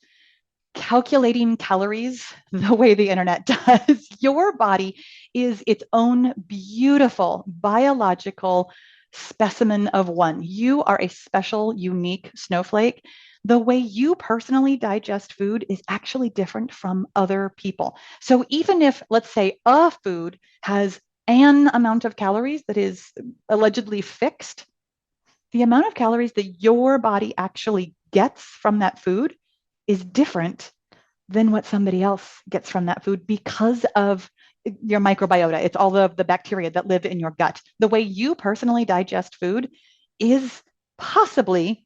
calculating calories the way the internet does. Your body is its own beautiful biological specimen of one. You are a special, unique snowflake. The way you personally digest food is actually different from other people. So even if, let's say, a food has an amount of calories that is allegedly fixed, the amount of calories that your body actually gets from that food is different than what somebody else gets from that food because of your microbiota. It's all of the bacteria that live in your gut. The way you personally digest food is possibly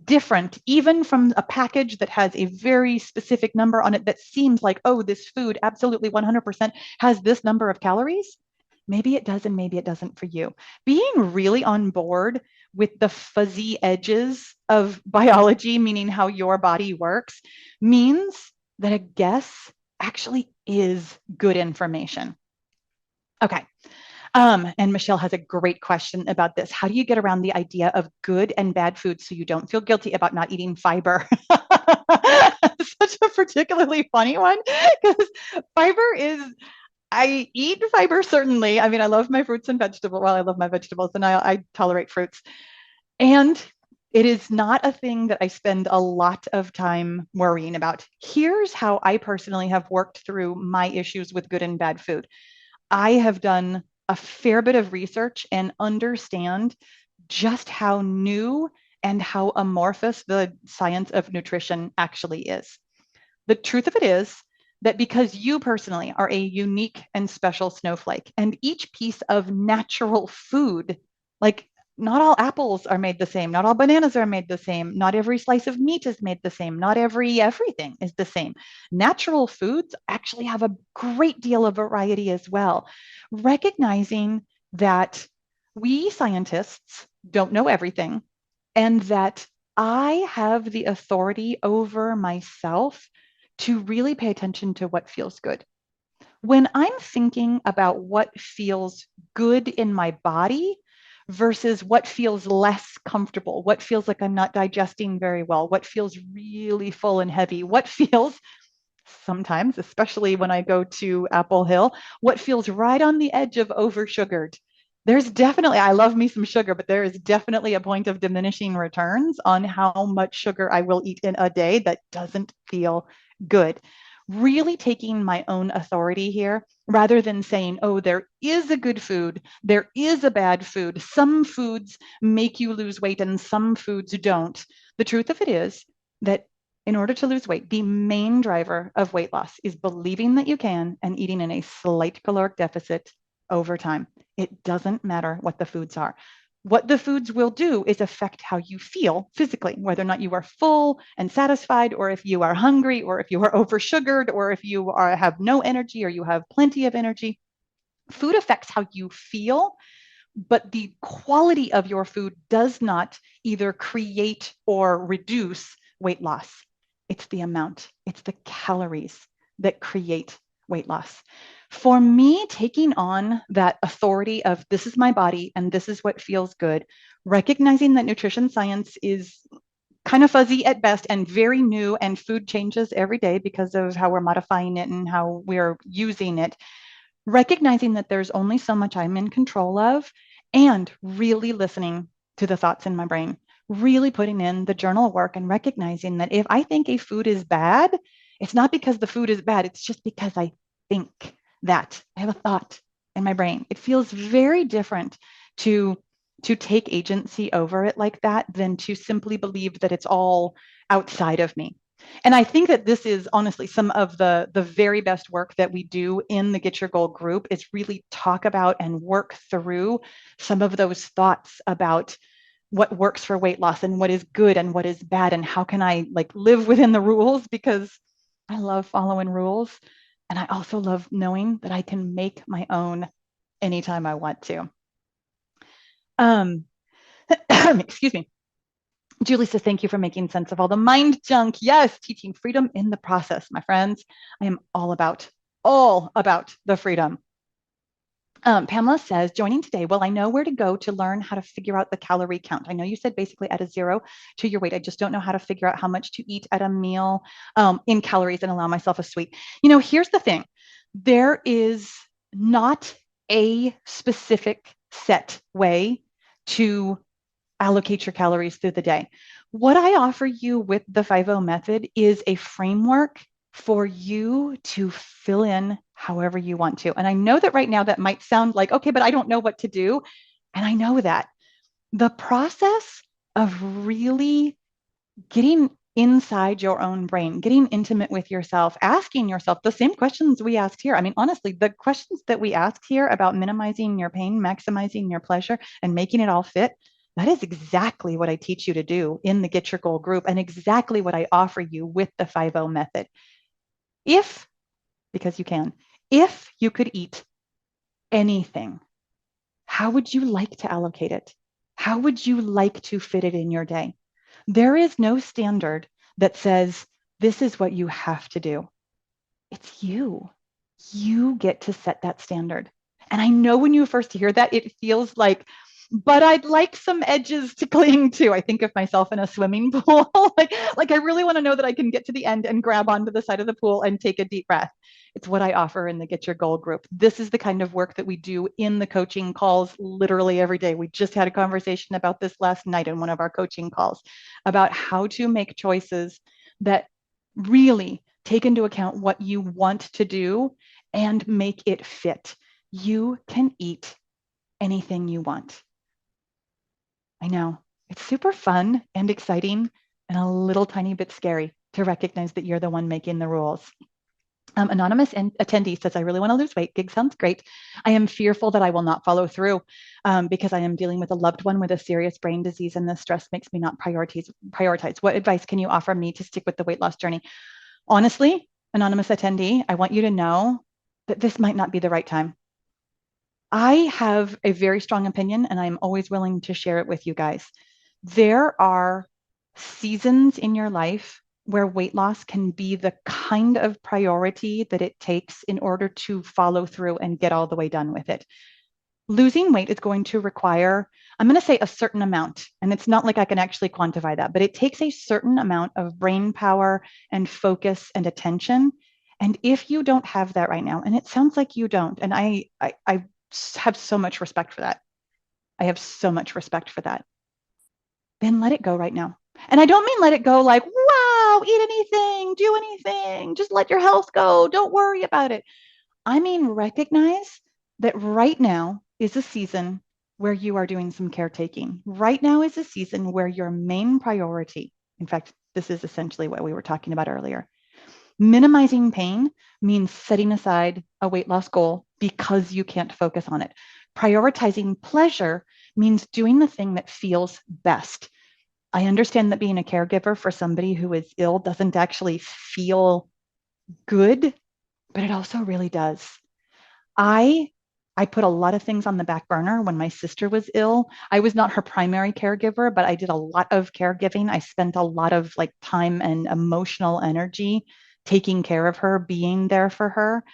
different, even from a package that has a very specific number on it that seems like, oh, this food absolutely 100% has this number of calories. Maybe it does and maybe it doesn't for you. Being really on board with the fuzzy edges of biology, meaning how your body works, means that a guess actually is good information. Okay. And Michelle has a great question about this. How do you get around the idea of good and bad food so you don't feel guilty about not eating fiber? Such a particularly funny one because fiber is I eat fiber, certainly. I mean, I love my fruits and vegetables. Well, I love my vegetables and I tolerate fruits. And it is not a thing that I spend a lot of time worrying about. Here's how I personally have worked through my issues with good and bad food. I have done a fair bit of research and understand just how new and how amorphous the science of nutrition actually is. The truth of it is that because you personally are a unique and special snowflake, and each piece of natural food, like not all apples are made the same, not all bananas are made the same, not every slice of meat is made the same, not everything is the same. Natural foods actually have a great deal of variety as well. Recognizing that we scientists don't know everything and that I have the authority over myself to really pay attention to what feels good. When I'm thinking about what feels good in my body versus what feels less comfortable, what feels like I'm not digesting very well, what feels really full and heavy, what feels sometimes, especially when I go to Apple Hill, what feels right on the edge of oversugared. There's definitely, I love me some sugar, but there is definitely a point of diminishing returns on how much sugar I will eat in a day that doesn't feel good. Really taking my own authority here rather than saying, oh, there is a good food, there is a bad food. Some foods make you lose weight and some foods don't. The truth of it is that in order to lose weight, the main driver of weight loss is believing that you can and eating in a slight caloric deficit over time. It doesn't matter what the foods are. What the foods will do is affect how you feel physically, whether or not you are full and satisfied, or if you are hungry, or if you are oversugared, or if you have no energy, or you have plenty of energy. Food affects how you feel, but the quality of your food does not either create or reduce weight loss. It's the amount, it's the calories that create weight loss. For me, taking on that authority of this is my body and this is what feels good, recognizing that nutrition science is kind of fuzzy at best and very new, and food changes every day because of how we're modifying it and how we're using it. Recognizing that there's only so much I'm in control of, and really listening to the thoughts in my brain, really putting in the journal work and recognizing that if I think a food is bad, it's not because the food is bad, it's just because I think that. I have a thought in my brain. It feels very different to take agency over it like that than to simply believe that it's all outside of me. And I think that this is honestly some of the very best work that we do in the Get Your Goal group is really talk about and work through some of those thoughts about what works for weight loss and what is good and what is bad and how can I like live within the rules, because I love following rules and I also love knowing that I can make my own anytime I want to. Um, excuse me. Julie says, thank you for making sense of all the mind junk. Yes, teaching freedom in the process, my friends. I am all about the freedom. Pamela says, joining today, well, I know where to go to learn how to figure out the calorie count. I know you said basically add a 0 to your weight. I just don't know how to figure out how much to eat at a meal in calories and allow myself a sweet. You know, here's the thing. There is not a specific set way to allocate your calories through the day. What I offer you with the 5-0 method is a framework for you to fill in however you want to. And I know that right now that might sound like, okay, but I don't know what to do. And I know that the process of really getting inside your own brain, getting intimate with yourself, asking yourself the same questions we asked here. I mean, honestly, the questions that we asked here about minimizing your pain, maximizing your pleasure, and making it all fit, that is exactly what I teach you to do in the Get Your Goal group and exactly what I offer you with the 5-0 method. If, because you can, if you could eat anything, how would you like to allocate it? How would you like to fit it in your day? There is no standard that says this is what you have to do. It's you. You get to set that standard. And I know when you first hear that, it feels like but I'd like some edges to cling to. I think of myself in a swimming pool. like I really want to know that I can get to the end and grab onto the side of the pool and take a deep breath. It's what I offer in the Get Your Goal group. This is the kind of work that we do in the coaching calls literally every day. We just had a conversation about this last night in one of our coaching calls about how to make choices that really take into account what you want to do and make it fit. You can eat anything you want. I know it's super fun and exciting and a little tiny bit scary to recognize that you're the one making the rules. Anonymous attendee says, I really want to lose weight. Gig sounds great. I am fearful that I will not follow through because I am dealing with a loved one with a serious brain disease and the stress makes me not prioritize. What advice can you offer me to stick with the weight loss journey? Honestly, anonymous attendee, I want you to know that this might not be the right time. I have a very strong opinion and I'm always willing to share it with you guys. There are seasons in your life where weight loss can be the kind of priority that it takes in order to follow through and get all the way done with it. Losing weight is going to require, I'm going to say a certain amount, and it's not like I can actually quantify that, but it takes a certain amount of brain power and focus and attention. And if you don't have that right now, and it sounds like you don't, and I have so much respect for that. I have so much respect for that. Then let it go right now. And I don't mean let it go like, wow, eat anything, do anything, just let your health go, don't worry about it. I mean, recognize that right now is a season where you are doing some caretaking. Right now is a season where your main priority, in fact, this is essentially what we were talking about earlier. Minimizing pain means setting aside a weight loss goal because you can't focus on it. Prioritizing pleasure means doing the thing that feels best. I understand that being a caregiver for somebody who is ill doesn't actually feel good, but it also really does. I put a lot of things on the back burner when my sister was ill. I was not her primary caregiver, but I did a lot of caregiving. I spent a lot of like time and emotional energy taking care of her, being there for her.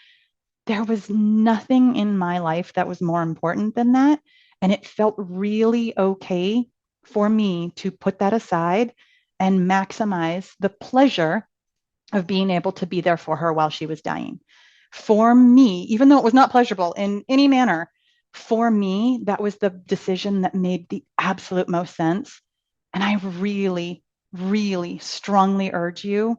There was nothing in my life that was more important than that. And it felt really okay for me to put that aside and maximize the pleasure of being able to be there for her while she was dying. For me, even though it was not pleasurable in any manner, for me, that was the decision that made the absolute most sense. And I really, really strongly urge you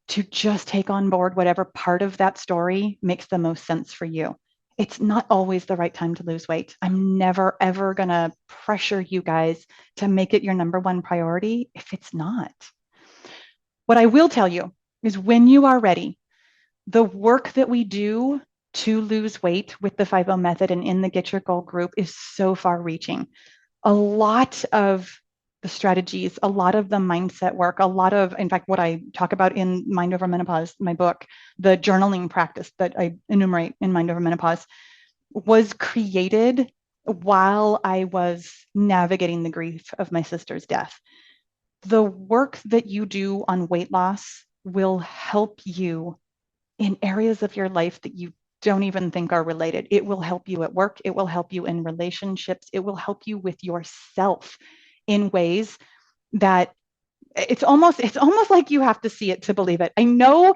to just take on board whatever part of that story makes the most sense for you. It's not always the right time to lose weight. I'm never, ever going to pressure you guys to make it your number one priority if it's not. What I will tell you is when you are ready, the work that we do to lose weight with the 5-0 method and in the Get Your Goal group is so far reaching. A lot of the strategies, a lot of the mindset work, a lot of, in fact, what I talk about in Mind Over Menopause, my book, the journaling practice that I enumerate in Mind Over Menopause, was created while I was navigating the grief of my sister's death. The work that you do on weight loss will help you in areas of your life that you don't even think are related. It will help you at work. It will help you in relationships. It will help you with yourself in ways that it's almost like you have to see it to believe it. I know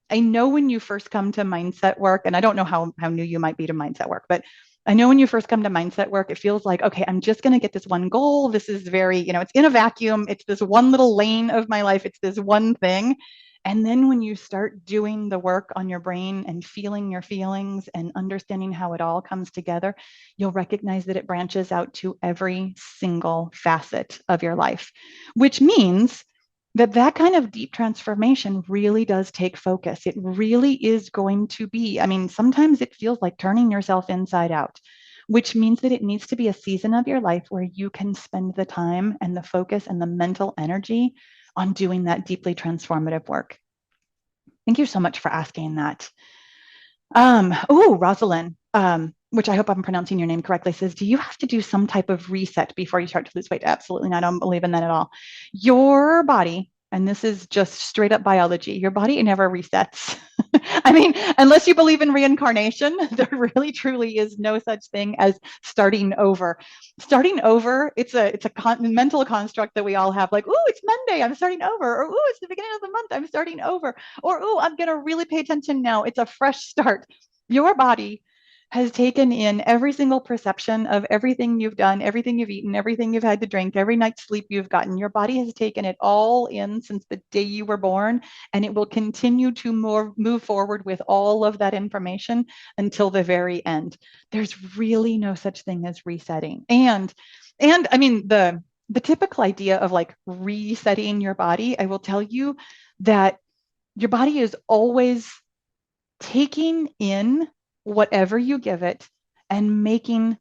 when you first come to mindset work, and I don't know how new you might be to mindset work, but I know when you first come to mindset work, it feels like, okay, I'm just going to get this one goal. This is very, it's in a vacuum. It's this one little lane of my life. It's this one thing. And then when you start doing the work on your brain and feeling your feelings and understanding how it all comes together, you'll recognize that it branches out to every single facet of your life, which means that kind of deep transformation really does take focus. It really is going to be, sometimes it feels like turning yourself inside out, which means that it needs to be a season of your life where you can spend the time and the focus and the mental energy on doing that deeply transformative work. Thank you so much for asking that. Rosalind, which I hope I'm pronouncing your name correctly, says, do you have to do some type of reset before you start to lose weight? Absolutely not. I don't believe in that at all. Your body, and this is just straight up biology, your body never resets. I mean, unless you believe in reincarnation, there really truly is no such thing as starting over. Starting over, it's a mental construct that we all have, like, "Ooh, it's Monday, I'm starting over," or "Ooh, it's the beginning of the month, I'm starting over," or "Ooh, I'm going to really pay attention now. It's a fresh start." Your body has taken in every single perception of everything you've done, everything you've eaten, everything you've had to drink, every night's sleep you've gotten. Your body has taken it all in since the day you were born, and it will continue to move forward with all of that information until the very end. There's really no such thing as resetting. And I mean, the typical idea of like resetting your body, I will tell you that your body is always taking in whatever you give it and making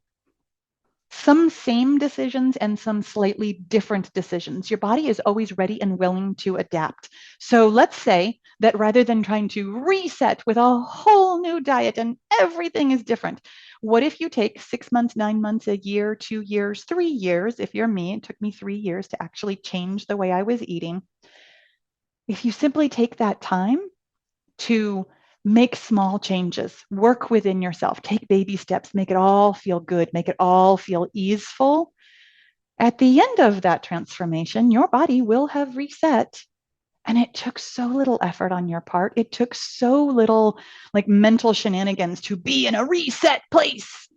some same decisions and some slightly different decisions. Your body is always ready and willing to adapt. So let's say that rather than trying to reset with a whole new diet and everything is different, what if you take 6 months, 9 months, a year, 2 years, 3 years? If you're me, it took me 3 years to actually change the way I was eating. If you simply take that time to make small changes, work within yourself, take baby steps, make it all feel good, make it all feel easeful. At the end of that transformation, your body will have reset. And it took so little effort on your part. It took so little like mental shenanigans to be in a reset place.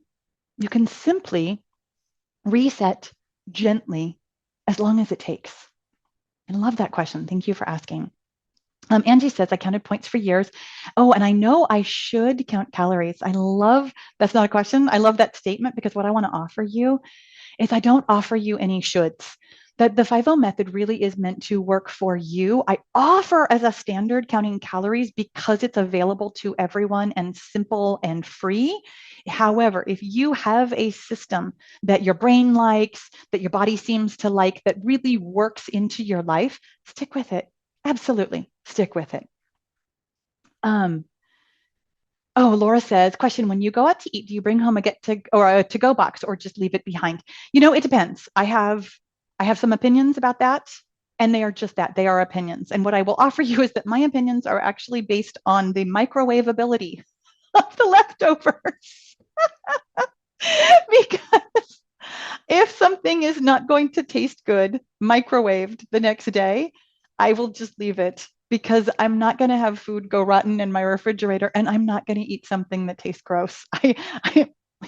You can simply reset gently as long as it takes. I love that question. Thank you for asking. Angie says, I counted points for years. Oh, and I know I should count calories. I love, that's not a question. I love that statement because what I want to offer you is I don't offer you any shoulds. That the 5-0 method really is meant to work for you. I offer as a standard counting calories because it's available to everyone and simple and free. However, if you have a system that your brain likes, that your body seems to like, that really works into your life, stick with it. Absolutely, stick with it. Oh, Laura says, question, when you go out to eat, do you bring home a get to or a to-go box or just leave it behind? It depends. I have some opinions about that, and they are just that. They are opinions. And what I will offer you is that my opinions are actually based on the microwavability of the leftovers. Because if something is not going to taste good microwaved the next day, I will just leave it because I'm not going to have food go rotten in my refrigerator, and I'm not going to eat something that tastes gross.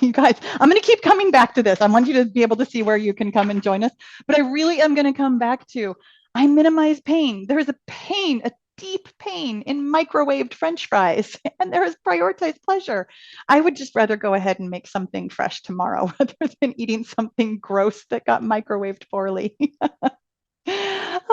You guys, I'm going to keep coming back to this. I want you to be able to see where you can come and join us, but I really am going to come back to I minimize pain. There is a pain, a deep pain in microwaved French fries, and there is prioritized pleasure. I would just rather go ahead and make something fresh tomorrow rather than eating something gross that got microwaved poorly.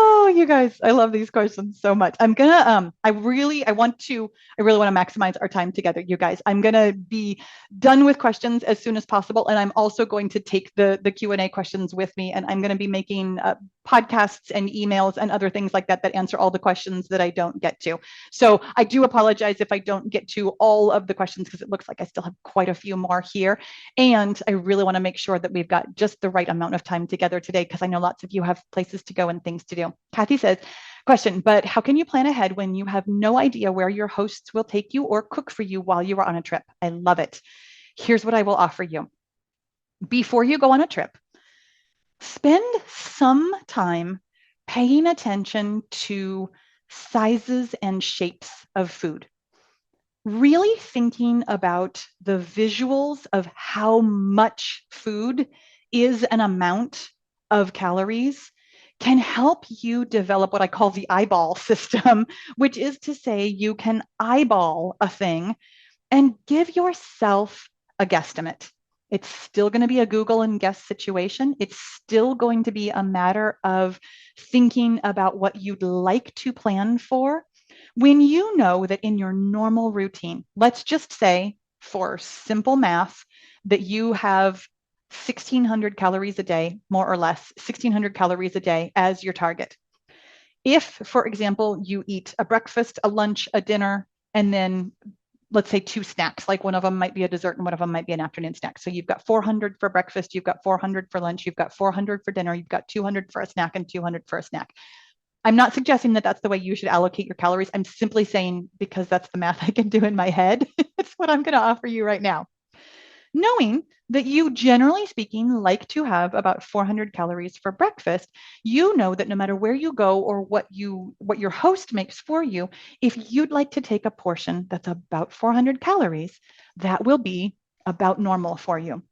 Oh, you guys, I love these questions so much. I really want to maximize our time together, you guys. I'm gonna be done with questions as soon as possible, and I'm also going to take the Q&A questions with me, and I'm gonna be making podcasts and emails and other things like that that answer all the questions that I don't get to. So I do apologize if I don't get to all of the questions because it looks like I still have quite a few more here. And I really want to make sure that we've got just the right amount of time together today because I know lots of you have places to go and things to do. Kathy says, question, but how can you plan ahead when you have no idea where your hosts will take you or cook for you while you are on a trip? I love it. Here's what I will offer you. Before you go on a trip, spend some time paying attention to sizes and shapes of food. Really thinking about the visuals of how much food is an amount of calories can help you develop what I call the eyeball system, which is to say you can eyeball a thing and give yourself a guesstimate. It's still going to be a Google and guess situation. It's still going to be a matter of thinking about what you'd like to plan for. When you know that in your normal routine, let's just say for simple math, that you have 1,600 calories a day, more or less, 1,600 calories a day as your target. If, for example, you eat a breakfast, a lunch, a dinner, and then let's say 2 snacks, like one of them might be a dessert and one of them might be an afternoon snack. So you've got 400 for breakfast, you've got 400 for lunch, you've got 400 for dinner, you've got 200 for a snack and 200 for a snack. I'm not suggesting that that's the way you should allocate your calories. I'm simply saying because that's the math I can do in my head. It's what I'm going to offer you right now. Knowing that you, generally speaking, like to have about 400 calories for breakfast, you know that no matter where you go or what your host makes for you, if you'd like to take a portion that's about 400 calories, that will be about normal for you.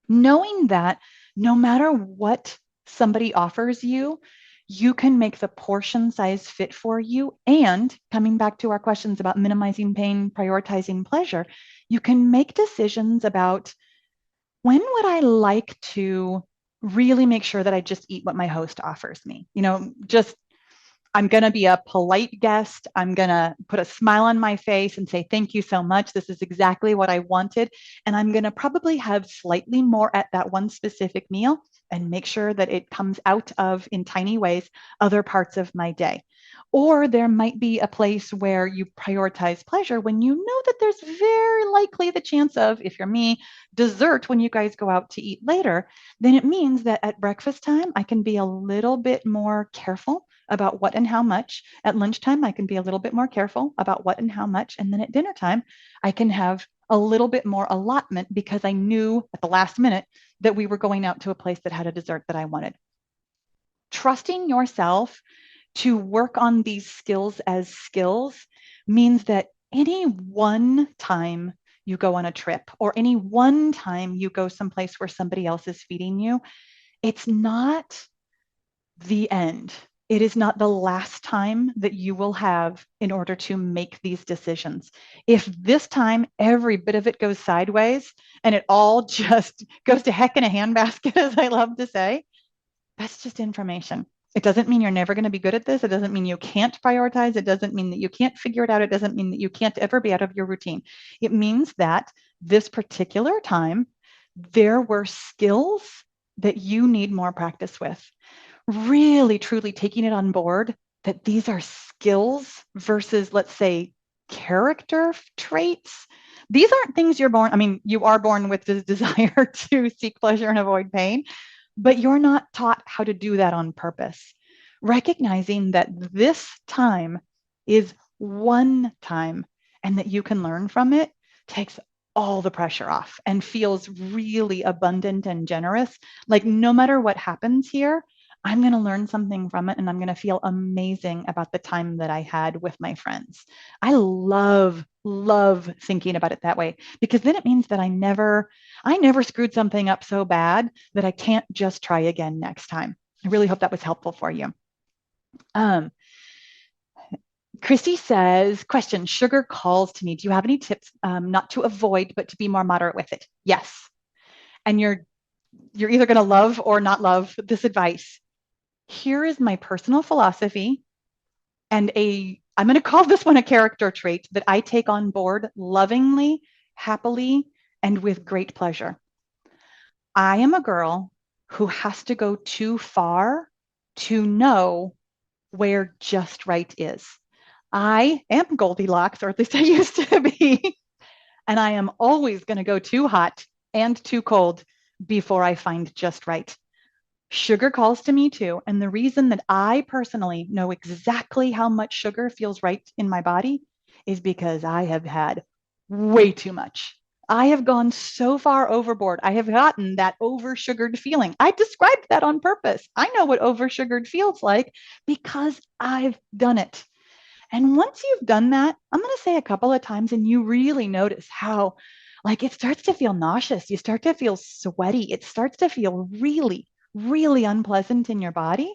Knowing that no matter what somebody offers you, you can make the portion size fit for you. And coming back to our questions about minimizing pain, prioritizing pleasure, you can make decisions about when would I like to really make sure that I just eat what my host offers me? Just I'm going to be a polite guest. I'm going to put a smile on my face and say, thank you so much. This is exactly what I wanted. And I'm going to probably have slightly more at that one specific meal and make sure that it comes out of, in tiny ways, other parts of my day. Or there might be a place where you prioritize pleasure when you know that there's very likely the chance of, if you're me, dessert when you guys go out to eat later. Then it means that at breakfast time, I can be a little bit more careful about what and how much. At lunchtime, I can be a little bit more careful about what and how much. And then at dinner time, I can have a little bit more allotment because I knew at the last minute that we were going out to a place that had a dessert that I wanted. Trusting yourself to work on these skills as skills means that any one time you go on a trip or any one time you go someplace where somebody else is feeding you, it's not the end. It is not the last time that you will have in order to make these decisions. If this time every bit of it goes sideways and it all just goes to heck in a handbasket, as I love to say, that's just information. It doesn't mean you're never going to be good at this. It doesn't mean you can't prioritize. It doesn't mean that you can't figure it out. It doesn't mean that you can't ever be out of your routine. It means that this particular time, there were skills that you need more practice with. Really, truly taking it on board that these are skills versus, let's say, character traits. These aren't things you're born, I mean, you are born with the desire to seek pleasure and avoid pain, but you're not taught how to do that on purpose. Recognizing that this time is one time and that you can learn from it takes all the pressure off and feels really abundant and generous. Like no matter what happens here, I'm going to learn something from it and I'm going to feel amazing about the time that I had with my friends. I love thinking about it that way because then it means that I never screwed something up so bad that I can't just try again next time. I really hope that was helpful for you. Christy says, question, sugar calls to me. Do you have any tips not to avoid, but to be more moderate with it? Yes. And you're either going to love or not love this advice. Here is my personal philosophy and I'm going to call this one a character trait that I take on board lovingly, happily, and with great pleasure. I am a girl who has to go too far to know where just right is. I am Goldilocks, or at least I used to be, and I am always going to go too hot and too cold before I find just right. Sugar calls to me too. And the reason that I personally know exactly how much sugar feels right in my body is because I have had way too much. I have gone so far overboard. I have gotten that oversugared feeling. I described that on purpose. I know what oversugared feels like because I've done it. And once you've done that, I'm going to say a couple of times, and you really notice how, like, it starts to feel nauseous. You start to feel sweaty. It starts to feel really unpleasant in your body.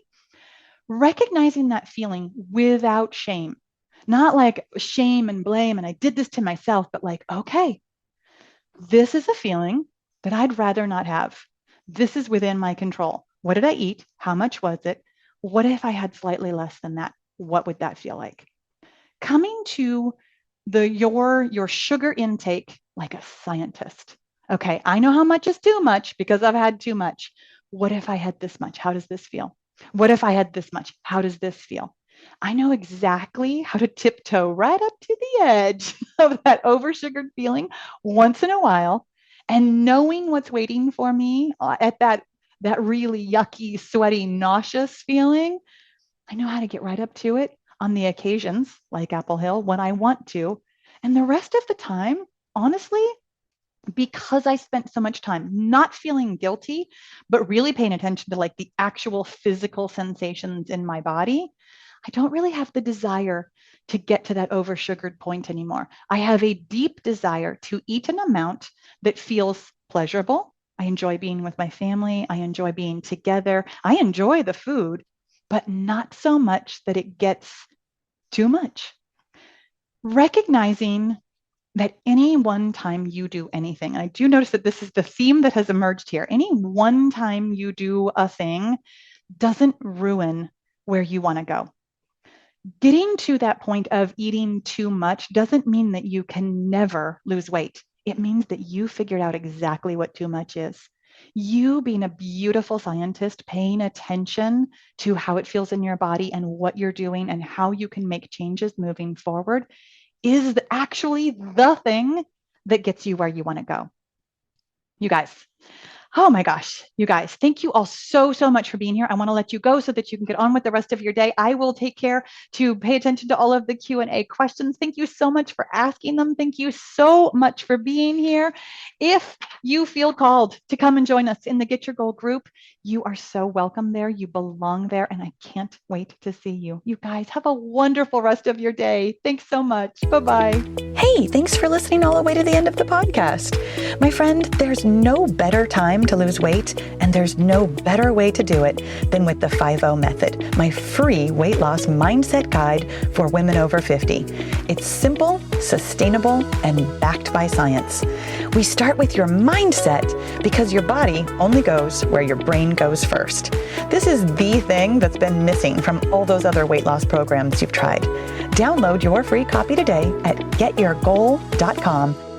Recognizing that feeling without shame, not like shame and blame, and I did this to myself, but like, okay, this is a feeling that I'd rather not have. This is within my control. What did I eat? How much was it? What if I had slightly less than that? What would that feel like? Coming to your sugar intake like a scientist. Okay, I know how much is too much because I've had too much. What if I had this much? How does this feel? What if I had this much? How does this feel? I know exactly how to tiptoe right up to the edge of that oversugared feeling once in a while, and knowing what's waiting for me at that really yucky, sweaty, nauseous feeling I know how to get right up to it on the occasions, like Apple Hill, when I want to. And the rest of the time, honestly, because I spent so much time not feeling guilty, but really paying attention to like the actual physical sensations in my body, I don't really have the desire to get to that oversugared point anymore. I have a deep desire to eat an amount that feels pleasurable. I enjoy being with my family. I enjoy being together. I enjoy the food, but not so much that it gets too much. Recognizing that any one time you do anything, and I do notice that this is the theme that has emerged here, any one time you do a thing doesn't ruin where you want to go. Getting to that point of eating too much doesn't mean that you can never lose weight. It means that you figured out exactly what too much is. You, being a beautiful scientist, paying attention to how it feels in your body and what you're doing and how you can make changes moving forward, is actually the thing that gets you where you want to go. You guys, oh my gosh, you guys, thank you all so much for being here. I want to let you go so that you can get on with the rest of your day. I will take care to pay attention to all of the Q&A questions. Thank you so much for asking them. Thank you so much for being here. If you feel called to come and join us in the Get Your Goal group, you are so welcome there. You belong there, and I can't wait to see you. You guys have a wonderful rest of your day. Thanks so much. Bye-bye. Hey, thanks for listening all the way to the end of the podcast. My friend, there's no better time to lose weight, and there's no better way to do it than with the 5-0 method, my free weight loss mindset guide for women over 50. It's simple, sustainable, and backed by science. We start with your mindset because your body only goes where your brain goes first. This is the thing that's been missing from all those other weight loss programs you've tried. Download your free copy today at getyourgoal.com